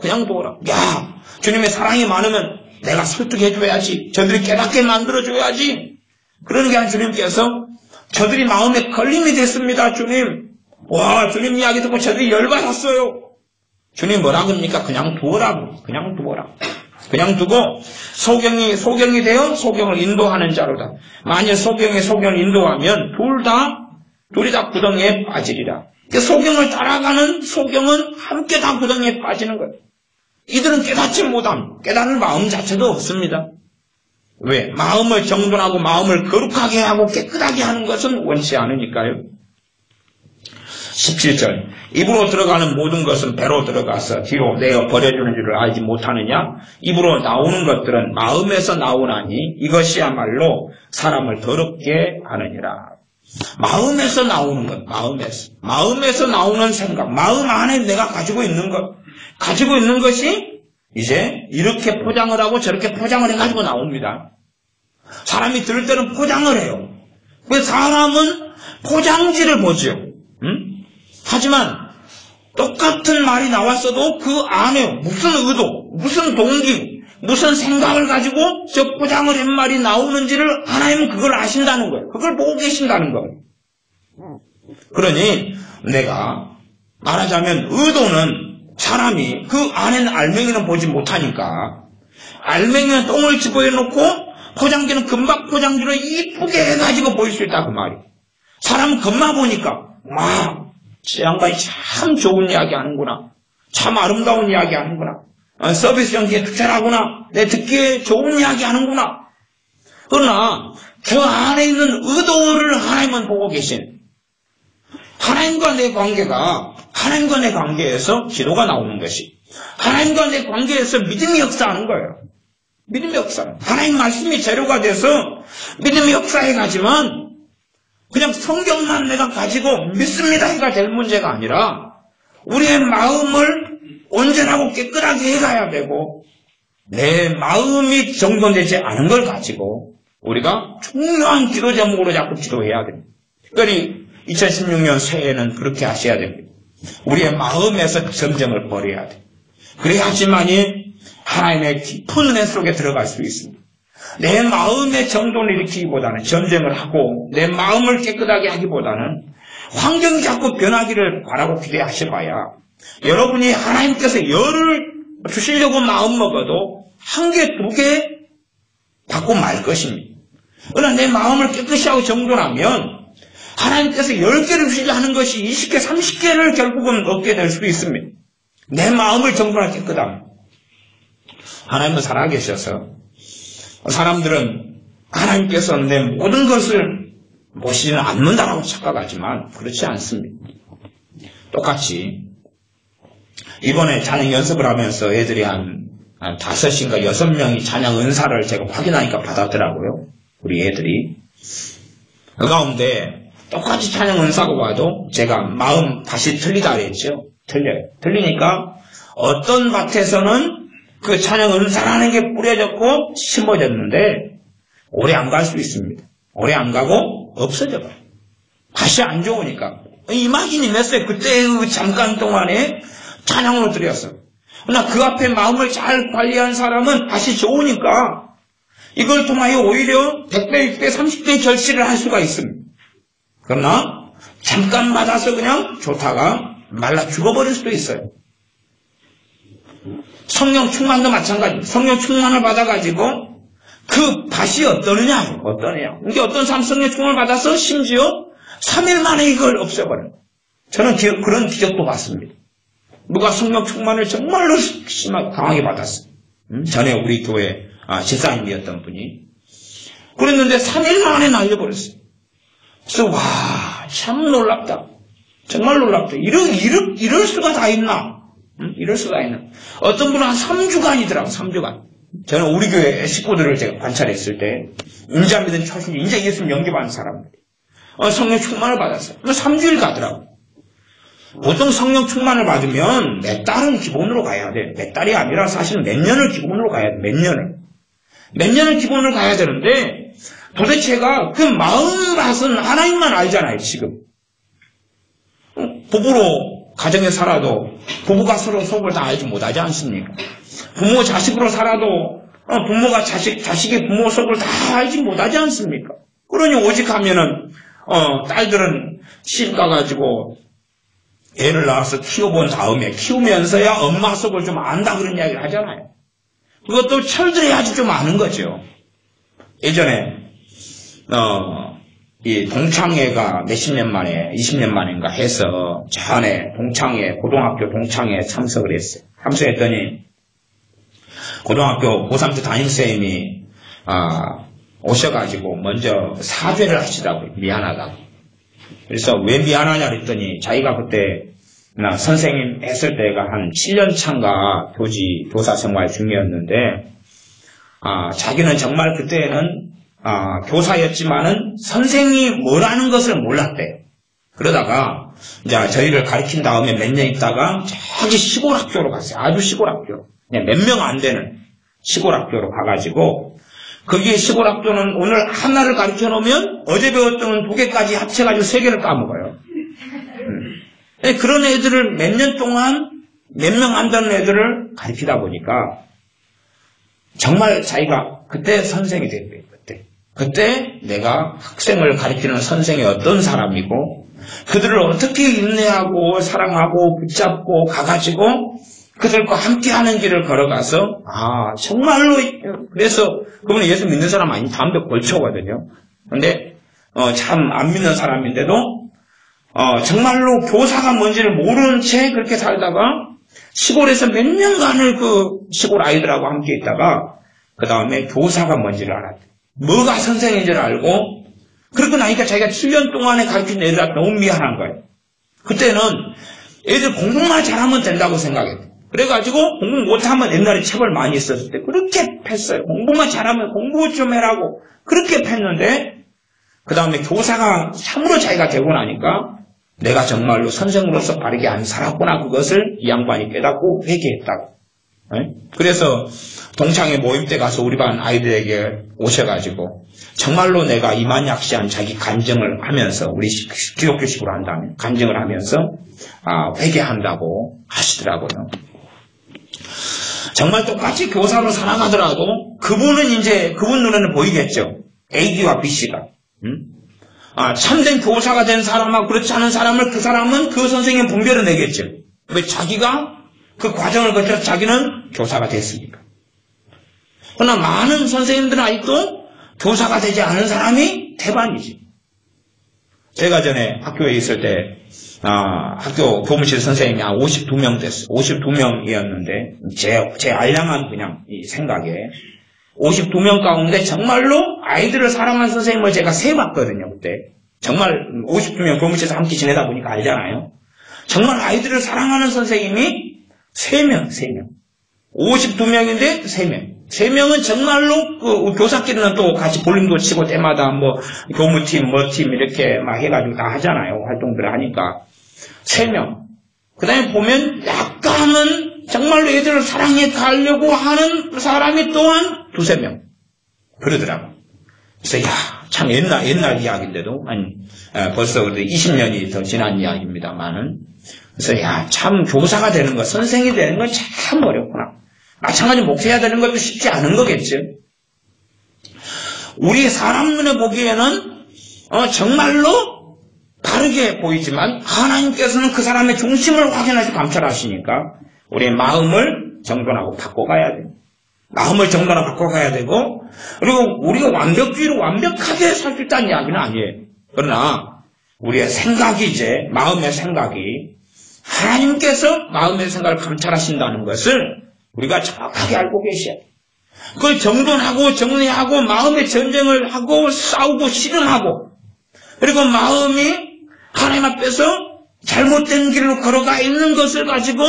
그냥 두어라. 야, 주님의 사랑이 많으면 내가 설득해줘야지. 저들이 깨닫게 만들어줘야지. 그러는 게 아니라 주님께서 저들이 마음에 걸림이 됐습니다. 주님. 주님 이야기 듣고 저들이 열받았어요. 주님 뭐라 그럽니까? 그냥 두어라고. 그냥 두어라. 그냥 두고 소경이 되어 소경을 인도하는 자로다. 만약 소경을 인도하면 둘이 다 구덩이에 빠지리라. 소경을 따라가는 소경은 함께 다 구덩이에 빠지는 거예요. 이들은 깨닫지 못함. 깨닫는 마음 자체도 없습니다. 왜? 마음을 정돈하고 마음을 거룩하게 하고 깨끗하게 하는 것은 원치 않으니까요. 17절 입으로 들어가는 모든 것은 배로 들어가서 뒤로 내어 버려주는 줄을 알지 못하느냐? 입으로 나오는 것들은 마음에서 나오나니 이것이야말로 사람을 더럽게 하느니라. 마음에서 나오는 것, 마음에서 나오는 생각, 마음 안에 내가 가지고 있는 것이 이제 이렇게 포장을 하고 저렇게 포장을 해가지고 나옵니다. 사람이 들을 때는 포장을 해요. 그 사람은 포장지를 보죠. 하지만 똑같은 말이 나왔어도 그 안에 무슨 의도, 무슨 동기, 무슨 생각을 가지고 저 포장을 한 말이 나오는지를 하나님은 그걸 아신다는 거예요. 그걸 보고 계신다는 거예요. 그러니 내가 말하자면 의도는 사람이 그 안에는 알맹이는 보지 못하니까 알맹이는 똥을 집어넣고 포장지는 금박 포장지로 이쁘게 해가지고 보일 수 있다 그 말이에요. 사람은 겉만 보니까 저 양반이 참 좋은 이야기 하는구나. 참 아름다운 이야기 하는구나. 서비스 연기에 특별하구나. 내 듣기에 좋은 이야기 하는구나. 그러나 그 안에 있는 의도를 하나님은 보고 계신. 하나님과 내 관계에서 기도가 나오는 것이 하나님과 내 관계에서 믿음이 역사하는 거예요. 믿음이 역사하는. 하나님 말씀이 재료가 돼서 믿음이 역사해 가지만 그냥 성경만 내가 가지고 믿습니다 해가 될 문제가 아니라 우리의 마음을 온전하고 깨끗하게 해가야 되고 내 마음이 정돈되지 않은 걸 가지고 우리가 중요한 기도 제목으로 자꾸 기도해야 됩니다. 특별히 2016년 새해에는 그렇게 하셔야 됩니다. 우리의 마음에서 전쟁을 벌여야 돼요. 그래야지만이 하나님의 깊은 은혜 속에 들어갈 수 있습니다. 내 마음의 정돈을 일으키기보다는 전쟁을 하고 내 마음을 깨끗하게 하기보다는 환경이 자꾸 변하기를 바라고 기대하셔봐야 여러분이 하나님께서 열을 주시려고 마음먹어도 한 개, 두 개 받고 말 것입니다. 그러나 내 마음을 깨끗이 하고 정돈하면 하나님께서 10개를 주시려 하는 것이 20개, 30개를 결국은 얻게 될 수도 있습니다. 내 마음을 정돈하고 깨끗하면. 하나님은 살아계셔서 사람들은 하나님께서 내 모든 것을 보시지는 않는다라고 착각하지만 그렇지 않습니다. 똑같이 이번에 찬양 연습을 하면서 애들이 한 5인가 6명이 찬양 은사를 제가 확인하니까 받았더라고요. 우리 애들이. 그 가운데 똑같이 찬양 은사가 와도 제가 마음 다시 틀리다 그랬죠. 틀려요. 틀리니까 어떤 밭에서는 그 찬양 은사라는 게 뿌려졌고 심어졌는데 오래 안 갈 수 있습니다. 오래 안 가고 없어져 봐요. 밭이 안 좋으니까. 이마진이 냈어요. 그때 그 잠깐 동안에 찬양으로 드렸어. 그러나 그 앞에 마음을 잘 관리한 사람은 밭이 좋으니까 이걸 통하여 오히려 100배, 60배, 30배 결실을 할 수가 있습니다. 그러나 잠깐 받아서 그냥 좋다가 말라 죽어버릴 수도 있어요. 성령 충만도 마찬가지입니다. 성령 충만을 받아가지고 그 밭이 어떠느냐. 이게 어떤 사람 성령 충만을 받아서 심지어 3일 만에 이걸 없애버려요. 저는 그런 기적도 봤습니다. 누가 성령 충만을 정말로 강하게 받았어요. 전에 우리 교회 집사님이었던 분이. 그랬는데 3일 만에 날려버렸어요. 그래서 와, 참 놀랍다. 정말 놀랍다. 이럴 수가 다 있나? 이럴 수가 있나? 어떤 분은 한 3주간이더라고, 3주간. 저는 우리 교회 식구들을 제가 관찰했을 때, 인자 믿은 초신, 인자 예수님 영접하는 사람들. 성령 충만을 받았어요. 3주일 가더라고. 보통 성령 충만을 받으면 몇 달은 기본으로 가야 돼. 몇 달이 아니라 사실은 몇 년을 기본으로 가야 돼. 몇 년을 기본으로 가야 되는데, 도대체가 그 마음밭은 하나님만 알잖아요, 지금. 부부로 가정에 살아도 부부가 서로 속을 다 알지 못하지 않습니까? 부모 자식으로 살아도 부모가 자식이 부모 속을 다 알지 못하지 않습니까? 그러니 오직 하면은 딸들은 시집 가가지고 애를 낳아서 키워본 다음에 키우면서야 엄마 속을 좀 안다 그런 이야기를 하잖아요. 그것도 철들어야지 좀 아는 거죠. 예전에 이 동창회가 몇십 년 만에 20년 만인가 해서 전에 고등학교 동창회 참석을 했어요. 참석했더니 고등학교 고3 때 담임선생님이 오셔가지고 먼저 사죄를 하시더라고요. 미안하다고. 그래서 왜 미안하냐 그랬더니 자기가 그때 선생님 했을 때가 한 7년 차인가 교사 생활 중이었는데 자기는 정말 그때는 교사였지만은 선생님이 뭐라는 것을 몰랐대. 그러다가 이제 저희를 가르친 다음에 몇 년 있다가 저기 시골 학교로 갔어요. 아주 시골 학교. 그냥 몇 명 안 되는 시골 학교로 가가지고 거기에 시골 학교는 오늘 하나를 가르쳐 놓으면 어제 배웠던 2개까지 합쳐가지고 3개를 까먹어요. 그런 애들을 몇 년 동안 몇 명 안 되는 애들을 가르치다 보니까 정말 자기가 그때 선생이 됐대요. 그때 내가 학생을 가르치는 선생이 어떤 사람이고 그들을 어떻게 인내하고 사랑하고 붙잡고 가가지고 그들과 함께하는 길을 걸어가서 정말로 그래서 그분은 예수 믿는 사람 아닌 담배 골초거든요. 근데 참 안 믿는 사람인데도 정말로 교사가 뭔지를 모르는 채 그렇게 살다가 시골에서 몇 년간을 그 시골 아이들하고 함께 있다가 그 다음에 교사가 뭔지를 알았대. 뭐가 선생인지를 알고 그러고 나니까 자기가 7년 동안에 가르친 애들한테 너무 미안한 거예요. 그때는 애들 공부만 잘하면 된다고 생각했대. 그래가지고 공부 못하면 옛날에 체벌 많이 했었을 때 그렇게 팼어요. 공부만 잘하면 공부 좀 해라고 그렇게 팼는데 그 다음에 교사가 참으로 자기가 되고 나니까 내가 정말로 선생으로서 바르게 안 살았구나 그것을 이 양반이 깨닫고 회개했다고. 그래서 동창회 모임 때 가서 우리 반 아이들에게 오셔가지고 정말로 내가 이만약시한 자기 간증을 하면서 우리 기독교식으로 한다면 간증을 하면서 회개한다고 하시더라고요. 정말 똑같이 교사로 살아가더라도 그분은 이제 그분 눈에는 보이겠죠. A씨와 B씨가 참된 교사가 된 사람하고 그렇지 않은 사람을 그 사람은 그 선생님 분별을 내겠죠. 왜 자기가 그 과정을 거쳐서 자기는 교사가 됐습니까? 그러나 많은 선생님들은 아직도 교사가 되지 않은 사람이 대반이지. 제가 전에 학교에 있을 때 학교 교무실 선생님이 한 52명 됐어요. 52명이었는데 제 알량한 그냥 이 생각에 52명 가운데 정말로 아이들을 사랑하는 선생님을 제가 세봤거든요. 그때 정말 52명 교무실에서 함께 지내다 보니까 알잖아요. 정말 아이들을 사랑하는 선생님이 3명 52명인데 3명 3명은 정말로 그 교사끼리는 또 같이 볼링도 치고 때마다 뭐 교무팀 팀 이렇게 막 해가지고 다 하잖아요. 활동들을 하니까 3명. 그 다음에 보면 약간은 정말로 애들을 사랑해 가려고 하는 사람이 또한 2-3명 그러더라고. 그래서 참 옛날 이야기인데도 벌써 20년이 더 지난 이야기입니다만은 그래서 참 교사가 되는 것, 선생이 되는 건 참 어렵구나. 마찬가지로 목회해야 되는 것도 쉽지 않은 거겠죠. 우리 사람 눈에 보기에는 정말로 다르게 보이지만 하나님께서는 그 사람의 중심을 확인하시고 감찰하시니까 우리의 마음을 정돈하고 바꿔가야 돼요. 마음을 정돈하고 바꿔가야 되고 그리고 우리가 완벽주의로 완벽하게 살 수 있다는 이야기는 아니에요. 그러나 우리의 생각이 마음의 생각이 하나님께서 마음의 생각을 감찰하신다는 것을 우리가 정확하게 알고 계셔야 돼요. 그걸 정돈하고 정리하고 마음의 전쟁을 하고 싸우고 씨름하고 그리고 마음이 하나님 앞에서 잘못된 길로 걸어가 있는 것을 가지고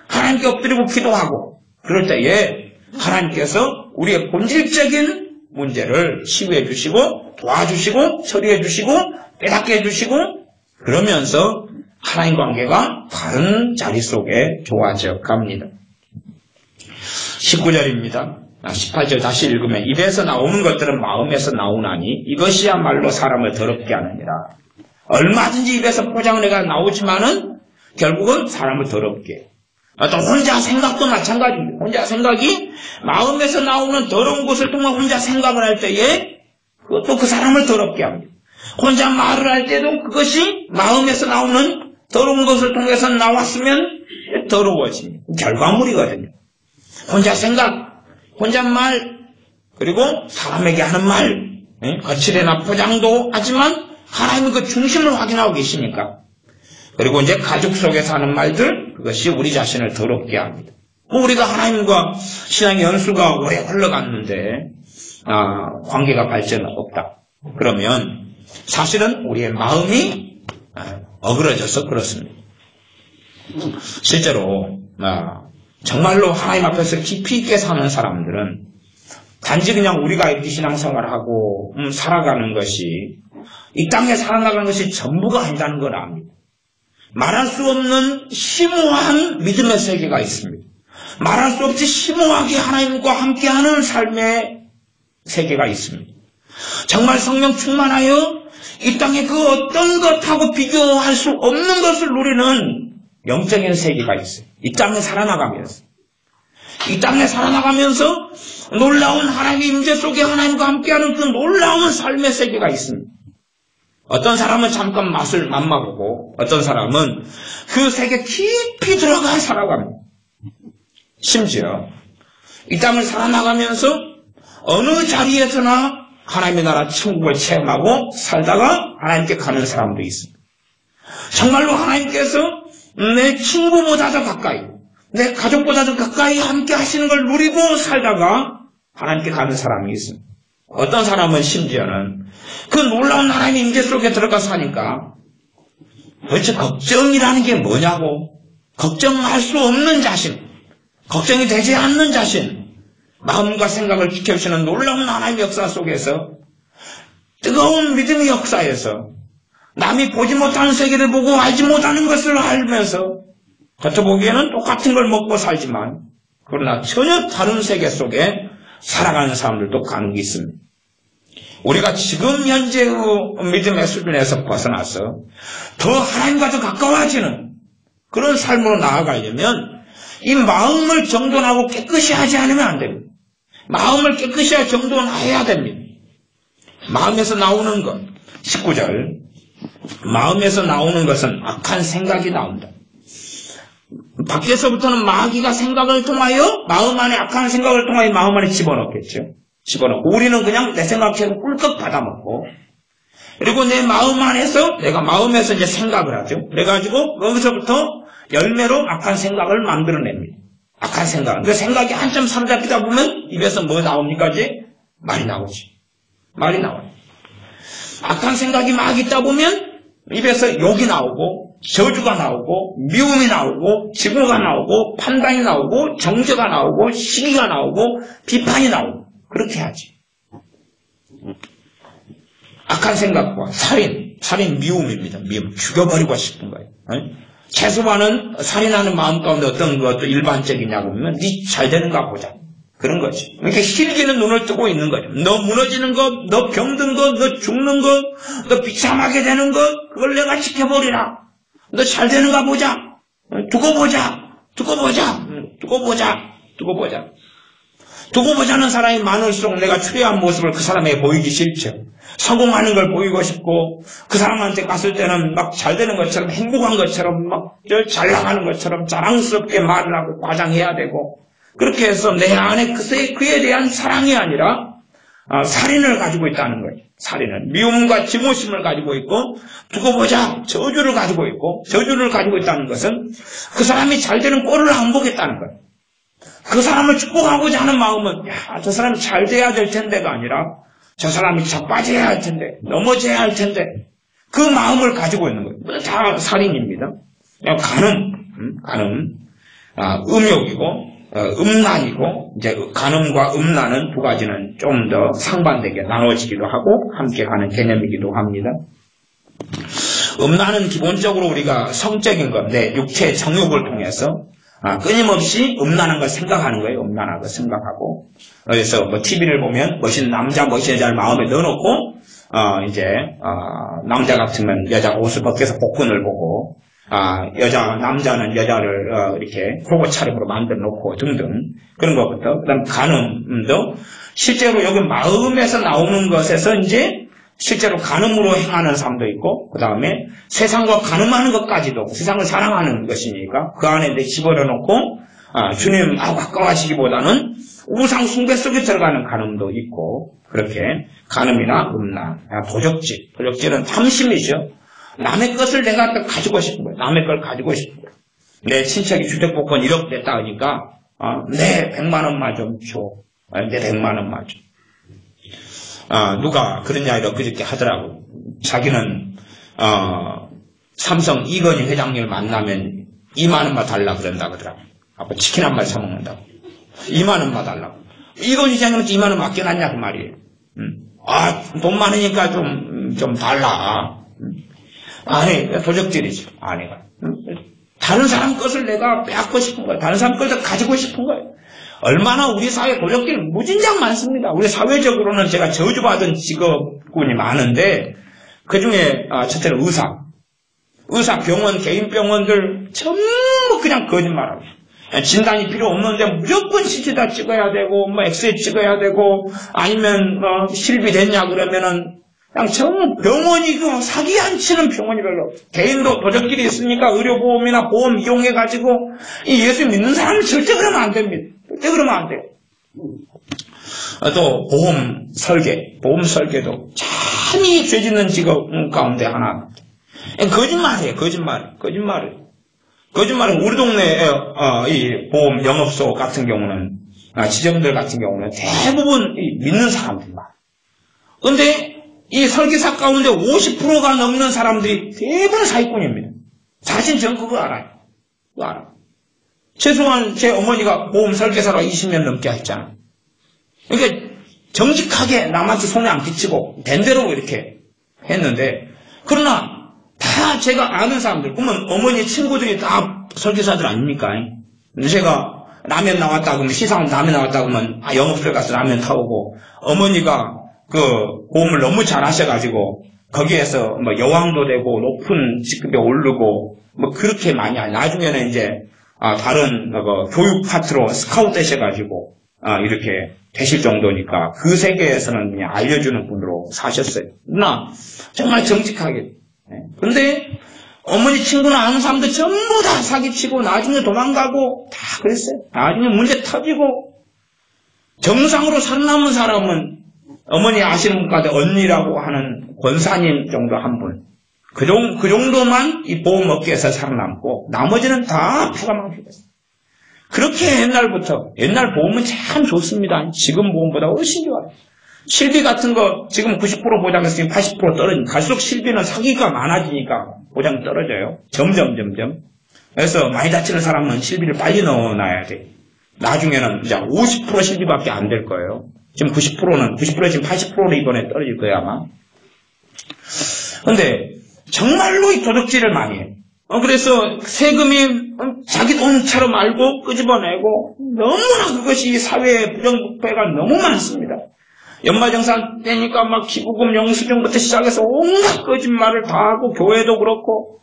하나님께 엎드리고 기도하고 그럴 때에 하나님께서 우리의 본질적인 문제를 치유해 주시고 도와주시고 처리해 주시고 깨닫게 해주시고 그러면서 하나님 관계가 바른 자리 속에 좋아져 갑니다. 19절입니다. 18절 다시 읽으면 입에서 나오는 것들은 마음에서 나오나니 이것이야말로 사람을 더럽게 하느니라. 얼마든지 입에서 포장내가 나오지만은 결국은 사람을 더럽게 해요. 또 혼자 생각도 마찬가지입니다. 혼자 생각이 마음에서 나오는 더러운 것을 통해 혼자 생각을 할 때에 그것도 그 사람을 더럽게 합니다. 혼자 말을 할 때도 그것이 마음에서 나오는 더러운 것을 통해서 나왔으면 더러워집니다. 결과물이거든요. 혼자 생각, 혼자 말, 그리고 사람에게 하는 말, 거칠이나 포장도 하지만 하나님은 그 중심을 확인하고 계시니까. 그리고 이제 가족 속에서 하는 말들, 그것이 우리 자신을 더럽게 합니다. 우리가 하나님과 신앙의 연수가 오래 흘러갔는데, 관계가 발전 없다. 그러면 사실은 우리의 마음이 어그러져서 그렇습니다. 실제로, 정말로 하나님 앞에서 깊이 있게 사는 사람들은 단지 그냥 우리가 이렇게 신앙생활하고 살아가는 것이 이 땅에 살아나가는 것이 전부가 아니라는 걸 압니다. 말할 수 없는 심오한 믿음의 세계가 있습니다. 말할 수 없이 심오하게 하나님과 함께하는 삶의 세계가 있습니다. 정말 성령 충만하여 이 땅에 그 어떤 것하고 비교할 수 없는 것을 누리는 영적인 세계가 있어요. 이 땅에 살아나가면서 놀라운 하나님의 임재 속에 하나님과 함께하는 그 놀라운 삶의 세계가 있습니다. 어떤 사람은 잠깐 맛을 맛보고 어떤 사람은 그 세계 깊이 들어가 살아갑니다. 심지어 이 땅을 살아나가면서 어느 자리에서나 하나님의 나라 천국을 체험하고 살다가 하나님께 가는 사람도 있습니다. 정말로 하나님께서 내 친구보다 더 가까이, 내 가족보다 더 가까이 함께 하시는 걸 누리고 살다가 하나님께 가는 사람이 있습니다. 어떤 사람은 심지어는 그 놀라운 하나님의 임재 속에 들어가 사니까 도대체 걱정이라는 게 뭐냐고, 걱정할 수 없는 자신, 걱정이 되지 않는 자신, 마음과 생각을 지켜주시는 놀라운 하나님의 역사 속에서 뜨거운 믿음의 역사에서 남이 보지 못하는 세계를 보고 알지 못하는 것을 알면서 겉으로 보기에는 똑같은 걸 먹고 살지만 그러나 전혀 다른 세계 속에 살아가는 사람들도 간혹 있습니다. 우리가 지금 현재의 믿음의 수준에서 벗어나서 더 하나님과 더 가까워지는 그런 삶으로 나아가려면 이 마음을 정돈하고 깨끗이 하지 않으면 안 됩니다. 마음을 깨끗이 정돈해야 됩니다. 마음에서 나오는 것, 19절. 마음에서 나오는 것은 악한 생각이 나온다. 밖에서부터는 마귀가 생각을 통하여 마음 안에 악한 생각을 통하여 마음 안에 집어넣겠죠. 집어넣고 우리는 그냥 내 생각해서 꿀꺽 받아먹고 그리고 내 마음 안에서 내가 마음에서 이제 생각을 하죠. 그래가지고 거기서부터 열매로 악한 생각을 만들어냅니다. 악한 생각. 그 생각이 한참 사로잡히다 보면 입에서 뭐 나옵니까? 이제 말이 나오지. 말이 나와요. 악한 생각이 막 있다 보면 입에서 욕이 나오고 저주가 나오고 미움이 나오고 증오가 나오고 판단이 나오고 정죄가 나오고 시기가 나오고 비판이 나오고 그렇게 하지. 악한 생각과 살인 미움입니다. 미움 죽여버리고 싶은 거예요. 최소한은 살인하는 마음 가운데 어떤 것도 일반적이냐고 하면 네 잘 되는가 보자. 그런 거지. 이렇게 실기는 눈을 뜨고 있는 거죠. 너 무너지는 것, 너 병든 것, 너 죽는 것, 너 비참하게 되는 것, 그걸 내가 지켜버리라. 너 잘 되는가 보자. 두고 보자. 두고 보자. 두고 보자. 두고 보자. 두고 보자는 사람이 많을수록 내가 추레한 모습을 그 사람에게 보이기 싫죠. 성공하는 걸 보이고 싶고 그 사람한테 갔을 때는 막 잘 되는 것처럼 행복한 것처럼 막 잘 나가는 것처럼 자랑스럽게 말을 하고 과장해야 되고 그렇게 해서 내 안에 그에 대한 사랑이 아니라 살인을 가지고 있다는 거예요. 살인은 미움과 증오심을 가지고 있고 두고 보자 저주를 가지고 있고 저주를 가지고 있다는 것은 그 사람이 잘 되는 꼴을 안 보겠다는 거예요. 그 사람을 축복하고자 하는 마음은 저 사람이 잘 돼야 될 텐데가 아니라 저 사람이 자빠져야 할 텐데 넘어져야 할 텐데 그 마음을 가지고 있는 거예요. 다 살인입니다. 간음, 음욕이고 음란이고 이제 간음과 음란은 두 가지는 좀 더 상반되게 나눠지기도 하고 함께 가는 개념이기도 합니다. 음란은 기본적으로 우리가 성적인 건데 육체의 정욕을 통해서 끊임없이 음란한 걸 생각하는 거예요. 음란한 걸 생각하고 그래서 뭐 TV를 보면 멋있는 남자, 멋있는 여자를 마음에 넣어놓고 남자 같으면 여자 옷을 벗겨서 복근을 보고 남자는 여자를 이렇게 호구 차림으로 만들어 놓고 등등 그런 것부터 그다음 간음도 실제로 여기 마음에서 나오는 것에서 이제 실제로 간음으로 행하는 사람도 있고 그 다음에 세상과 간음하는 것까지도 세상을 사랑하는 것이니까 그 안에 집어넣어 놓고 주님하고 가까워하시기보다는 우상 숭배 속에 들어가는 간음도 있고 그렇게 간음이나 음란, 도적질은 탐심이죠. 남의 것을 내가 가지고 싶은 거예요. 남의 걸 가지고 싶은 거예요. 내 친척이 주택복권 1억 냈다 하니까 내 100만 원만 좀 줘. 내 100만 원만 줘. 누가 그런 이야기를 그렇게 하더라고. 자기는 삼성 이건희 회장님을 만나면 2만 원만 달라 그런다 그러더라고. 치킨 한 마리 사먹는다고. 2만 원만 달라고. 이건희 회장님한테 2만 원 맡겨놨냐 그 말이에요. 돈 많으니까 좀 달라. 아니, 도적질이죠. 아내가. 다른 사람 것을 내가 빼앗고 싶은 거예요. 다른 사람 것을 가지고 싶은 거예요. 얼마나 우리 사회 도적질은 무진장 많습니다. 우리 사회적으로는 제가 저주받은 직업군이 많은데 그 중에 첫째는 의사, 병원, 개인 병원들 전부 그냥 거짓말하고 진단이 필요 없는데 무조건 CT다 찍어야 되고 뭐 엑스레이 찍어야 되고 아니면 실비 됐냐 그러면은 그냥 전 병원이 사기 안 치는 병원이 별로 없어요. 개인도 도적질이 있으니까 의료보험이나 보험 이용해가지고 이 예수 믿는 사람은 절대 그러면 안 됩니다. 절대 그러면 안 돼요. 또 보험 설계도 참이 죄 짓는 직업 가운데 하나. 거짓말이에요. 거짓말은 우리 동네에 이 보험 영업소 같은 경우는 지점들 같은 경우는 대부분 믿는 사람들만. 그런데 이 설계사 가운데 50%가 넘는 사람들이 대부분 사기꾼입니다. 사실 전 그거 알아요. 최소한 제 어머니가 보험 설계사로 20년 넘게 했잖아. 그러니까 정직하게 남한테 손에 안 끼치고 된 대로 이렇게 했는데 그러나 다 제가 아는 사람들 그러면 어머니 친구들이 다 설계사들 아닙니까? 제가 라면 나왔다 그러면 시상 라면 나왔다 그러면 영업소에 가서 라면 타오고 어머니가 그 보험을 너무 잘 하셔가지고 거기에서 뭐 여왕도 되고 높은 직급에 오르고 뭐 그렇게 많이 나중에는 이제 다른 교육 파트로 스카우트 되셔가지고 이렇게 되실 정도니까 그 세계에서는 그냥 알려주는 분으로 사셨어요. 그러나 정말 정직하게. 그런데 어머니 친구나 아는 사람들 전부 다 사기치고 나중에 도망가고 다 그랬어요. 나중에 문제 터지고 정상으로 살아남은 사람은 어머니 아시는 분 가운데 언니라고 하는 권사님 정도 한 분. 그 정도만 이 보험업계에서 살아남고 나머지는 다 패가 망치겠어요. 그렇게 옛날 보험은 참 좋습니다. 지금 보험보다 훨씬 좋아요. 실비 같은 거 지금 90% 보장했으니 80% 떨어지니까 갈수록 실비는 사기가 많아지니까 보장이 떨어져요. 점점. 그래서 많이 다치는 사람은 실비를 빨리 넣어놔야 돼. 나중에는 이제 50% 실비밖에 안 될 거예요. 지금 90% 지금 80%로 이번에 떨어질 거예요, 아마. 근데 정말로 이 도둑질을 많이 해요. 그래서 세금이 자기 돈처럼 알고 끄집어내고 너무나 그것이 사회의 부정부패가 너무 많습니다. 연말정산 때니까 막 기부금 영수증부터 시작해서 온갖 거짓말을 다 하고 교회도 그렇고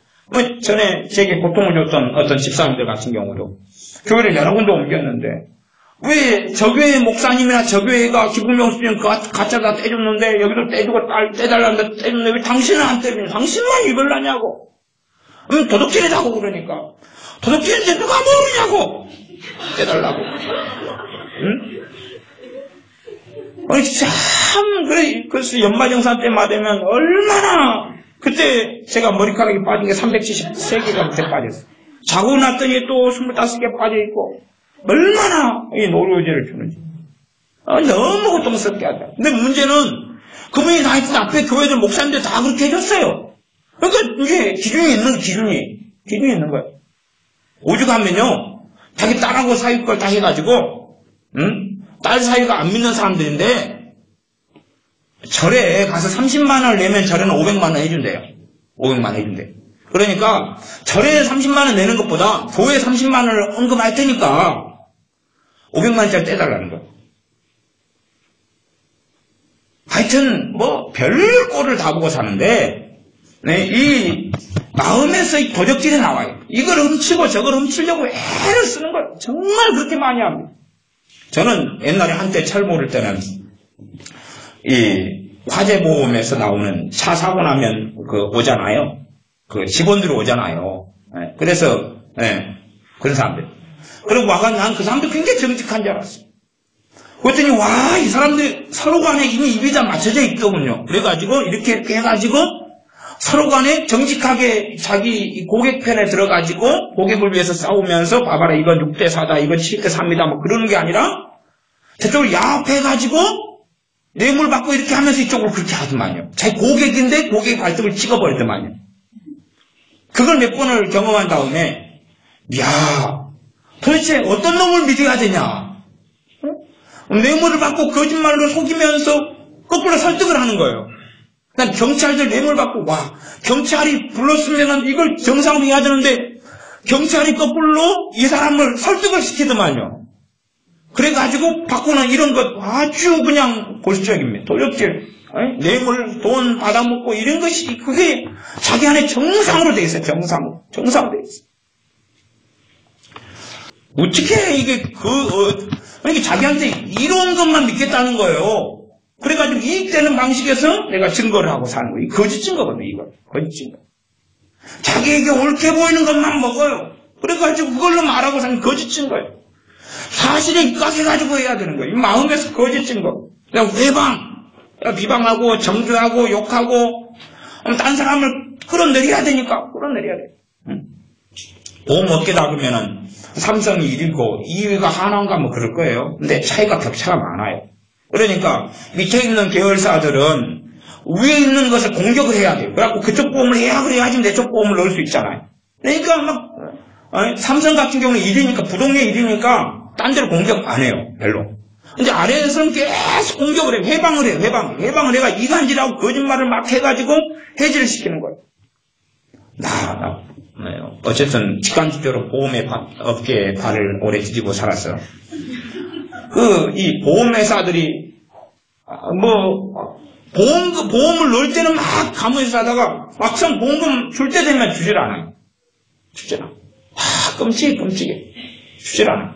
전에 제게 고통을 줬던 어떤 집사님들 같은 경우도 교회를 여러 군데 옮겼는데 왜 저교회 목사님이나 저교회가 기부금 영수증 가짜 다 떼줬는데 여기도 떼주고 떼달라는데 떼줬는데 왜 당신은 안 떼주냐? 당신만 이별나냐고. 도둑질이라고 그러니까 도둑질인데 누가 모르냐고 떼달라고. 응? 그래서 연말정산 때마다 되면 얼마나, 그때 제가 머리카락이 빠진 게 373개가 그때 빠졌어요. 자고 났더니 또 25개 빠져있고, 얼마나 이 노루어지를 주는지. 너무 고통스럽게 하다. 근데 문제는, 그분이 다 했던 앞에 교회들 목사님들 다 그렇게 해줬어요. 그러니까 이게 기준이 있는 거예요. 오죽하면요, 자기 딸하고 사위 걸 다 해가지고, 딸 사위가 안 믿는 사람들인데 절에 가서 30만 원을 내면 절에는 500만 원 해준대요. 500만 원 해준대요. 그러니까 절에 30만 원 내는 것보다 교회에 30만 원을 헌금할 테니까 500만 원짜리 떼달라는 거예요. 하여튼 별 꼴을 다 보고 사는데 이 마음에서 이 도적질이 나와요. 이걸 훔치고 저걸 훔치려고 애를 쓰는 거예요. 정말 그렇게 많이 합니다. 저는 옛날에 한때 차 모를 때는 이 화재보험에서 나오는 차 사고 나면 오잖아요. 직원들이 오잖아요. 그래서 그런 사람들. 그리고 난 그 사람들 굉장히 정직한 줄 알았어요. 그랬더니 이 사람들 서로 간에 이미 입이 다 맞춰져 있더군요. 그래가지고 이렇게 해가지고 서로 간에 정직하게 자기 고객 편에 들어가지고 고객을 위해서 싸우면서 봐봐라 이건 6대4다 이건 7대3이다 그러는 게 아니라 저쪽을 야합해가지고 뇌물 받고 이렇게 하면서 이쪽으로 그렇게 하더만요. 자기 고객인데 고객 발등을 찍어버리더만요. 그걸 몇 번을 경험한 다음에 도대체 어떤 놈을 믿어야 되냐. 뇌물을 받고 거짓말로 속이면서 거꾸로 설득을 하는 거예요. 난 경찰들 뇌물 받고 경찰이 불렀으면 이걸 정상으로 해야 되는데 경찰이 거꾸로 이 사람을 설득을 시키더만요. 그래가지고 받고는 이런 것 아주 그냥 골수적입니다. 도적질, 뇌물, 돈 받아먹고 이런 것이 그게 자기 안에 정상으로 돼 있어요. 정상으로 돼 있어요. 어떻게 이게 그러니까 자기한테 이런 것만 믿겠다는 거예요. 그래가지고 이익되는 방식에서 내가 증거를 하고 사는 거예요. 거짓 증거거든요, 이거. 거짓 증거. 자기에게 옳게 보이는 것만 먹어요. 그래가지고 그걸로 말하고 사는 거짓 증거예요. 사실에 입각해가지고 해야 되는 거예요. 이 마음에서 거짓 증거. 그냥 비방하고, 정죄하고, 욕하고, 딴 사람을 끌어내려야 되니까, 끌어내려야 돼요. 보험업계다 그러면은, 삼성이 1위고, 2위가 하나인가 그럴 거예요. 근데 격차가 많아요. 그러니까 밑에 있는 계열사들은 위에 있는 것을 공격을 해야 돼요. 그래갖고 그쪽 보험을 그래야지 내 쪽 보험을 넣을 수 있잖아요. 그러니까 삼성 같은 경우는 1위니까 부동의 1위니까 딴 데로 공격 안 해요. 별로. 근데 아래에서는 계속 공격을 해요. 해방을 해요. 해방을 해가 이간질하고 거짓말을 막 해가지고 해지를 시키는 거예요. 어쨌든 직간접적으로 업계에 발을 오래 디디고 살았어. 이 보험회사들이, 보험을 넣을 때는 막 가문에서 하다가 막상 보험금 줄 때 되면 주질 않아요. 끔찍해. 주질 않아요.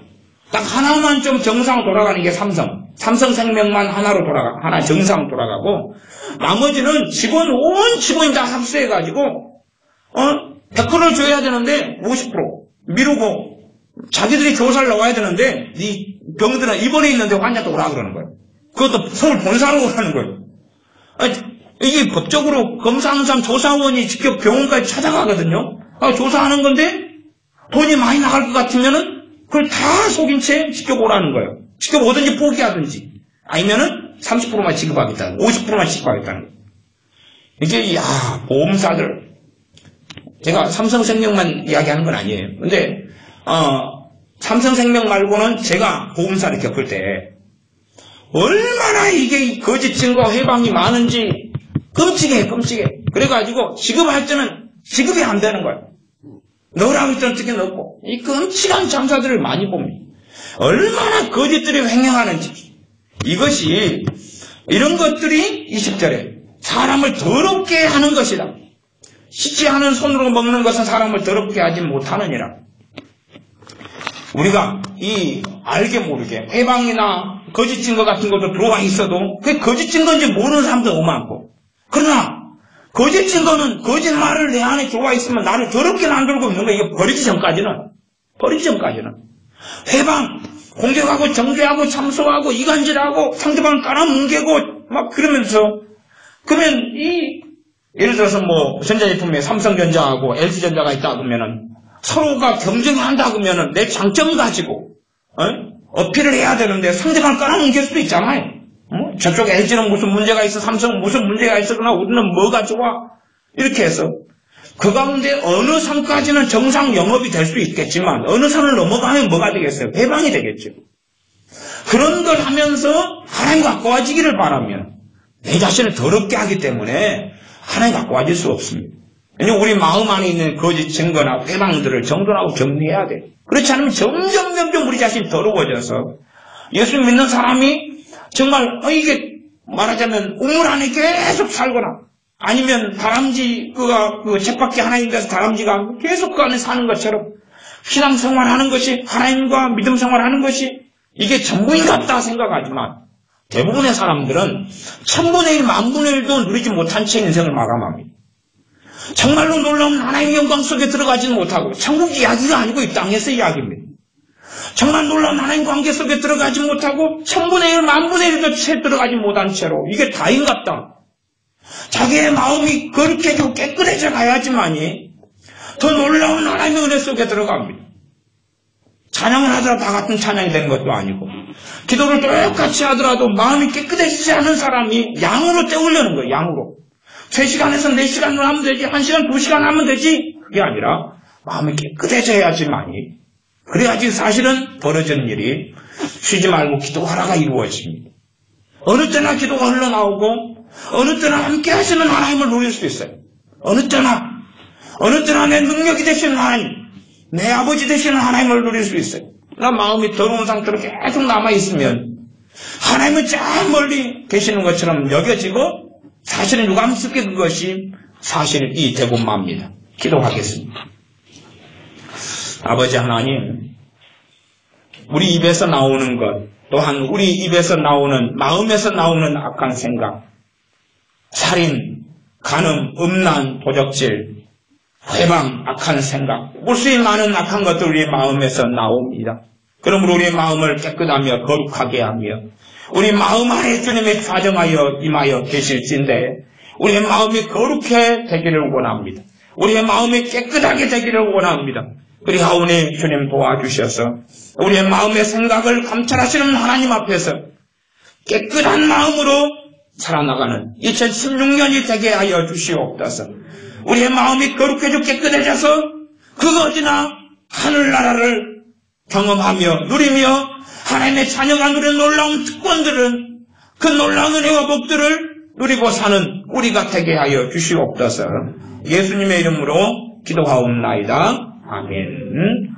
딱 하나만 좀 정상으로 돌아가는 게 삼성생명만 하나 정상으로 돌아가고, 나머지는 온 직원이 다 합수해가지고, 100%를 줘야 되는데 50% 미루고 자기들이 교사를 나와야 되는데 이 병들은 입원해 있는데 환자한테 오라 그러는 거예요. 그것도 서울 본사로 오라는 거예요. 아니, 이게 법적으로 검사하는 사람 조사원이 직접 병원까지 찾아가거든요. 조사하는 건데 돈이 많이 나갈 것 같으면은 그걸 다 속인 채 직접 오라는 거예요. 직접 오든지 포기하든지 아니면은 30%만 지급하겠다는 거예요. 50%만 지급하겠다는 거예요. 이게 보험사들 제가 삼성생명만 이야기하는 건 아니에요. 근데 삼성생명 말고는 제가 보험사를 겪을 때 얼마나 이게 거짓 증거 회방이 많은지 끔찍해. 그래가지고 지급할 때는 지급이 안 되는 거예요. 넣으라고 했더니 어떻게 넣고 이 끔찍한 장사들을 많이 봅니다. 얼마나 거짓들이 횡행하는지. 이것이 이런 것들이 20절에 사람을 더럽게 하는 것이다. 씻지 않은 손으로 먹는 것은 사람을 더럽게 하지 못하느니라. 우리가 이 알게 모르게 회방이나 거짓 증거 같은 것도 들어와 있어도 그게 거짓 증거인지 모르는 사람도 너무 많고, 그러나 거짓 증거는 거짓말을 내 안에 들어와 있으면 나를 더럽게 만들고 있는 거야. 이게 버리기 전까지는 회방, 공격하고 정죄하고 참소하고 이간질하고 상대방을 깔아뭉개고 막 그러면서, 그러면 예를 들어서 전자제품에 삼성전자하고 LG전자가 있다 그러면은 서로가 경쟁한다 그러면은 내 장점 가지고 어필을 해야 되는데 상대방을 깔아뭉갤 수도 있잖아요. 저쪽 LG는 무슨 문제가 있어, 삼성은 무슨 문제가 있어, 그러나 우리는 뭐가 좋아, 이렇게 해서 그 가운데 어느 선까지는 정상 영업이 될 수 있겠지만 어느 선을 넘어가면 뭐가 되겠어요? 회방이 되겠죠. 그런 걸 하면서 하나님 가까워지기를 바라면 내 자신을 더럽게 하기 때문에 하나님 가까워질 수 없습니다. 왜냐하면 우리 마음 안에 있는 거짓 증거나 회방들을 정돈하고 정리해야 돼. 그렇지 않으면 점점 우리 자신이 더러워져서 예수 믿는 사람이 정말 이게 말하자면 우물 안에 계속 살거나 아니면 다람쥐가 쳇바퀴 하나님 돼서 다람쥐가 계속 그 안에 사는 것처럼 신앙생활하는 것이, 하나님과 믿음 생활하는 것이 이게 전부인 것 같다 생각하지만 대부분의 사람들은 1000분의 1, 10,000분의 1도 누리지 못한 채 인생을 마감합니다. 정말로 놀라운 하나님의 영광 속에 들어가지는 못하고, 천국 이야기가 아니고 이 땅에서 이야기입니다. 정말 놀라운 하나님 관계 속에 들어가지 못하고 1000분의 1, 10,000분의 1도 채 들어가지 못한 채로 이게 다인갑다. 자기의 마음이 그렇게 깨끗해져 가야지만이 더 놀라운 하나님의 은혜 속에 들어갑니다. 찬양을 하더라도 다 같은 찬양이 되는 것도 아니고, 기도를 똑같이 하더라도 마음이 깨끗해지지 않은 사람이 양으로 때우려는 거예요. 양으로 3시간에서 4시간을 하면 되지, 1시간, 2시간 하면 되지, 그게 아니라 마음이 깨끗해져야지만이, 그래야지 사실은 벌어지는 일이 쉬지 말고 기도하라가 이루어집니다. 어느 때나 기도가 흘러나오고 어느 때나 함께 하시는 하나님을 누릴 수 있어요. 어느 때나 내 능력이 되시는 하나님, 내 아버지 되시는 하나님을 누릴 수 있어요. 나 마음이 더러운 상태로 계속 남아있으면 하나님은 저 멀리 계시는 것처럼 여겨지고 사실은 유감스럽게 그것이 사실이 되고 맙니다. 기도하겠습니다. 아버지 하나님, 우리 입에서 나오는 것, 또한 우리 입에서 나오는, 마음에서 나오는 악한 생각, 살인, 간음, 음란, 도적질, 회방, 악한 생각, 무수히 많은 악한 것들 우리 마음에서 나옵니다. 그러므로 우리의 마음을 깨끗하며 거룩하게 하며 우리 마음 안에 주님이 사정하여 임하여 계실진데 우리의 마음이 거룩해 되기를 원합니다. 우리의 마음이 깨끗하게 되기를 원합니다. 그리하오니 주님 도와주셔서 우리의 마음의 생각을 감찰하시는 하나님 앞에서 깨끗한 마음으로 살아나가는 2016년이 되게 하여 주시옵소서. 우리의 마음이 거룩해져 깨끗해져서 그것이나 하늘나라를 경험하며 누리며 하나님의 자녀가 누리는 놀라운 특권들은 그 놀라운 은혜와 복들을 누리고 사는 우리가 되게 하여 주시옵소서. 예수님의 이름으로 기도하옵나이다. 아멘.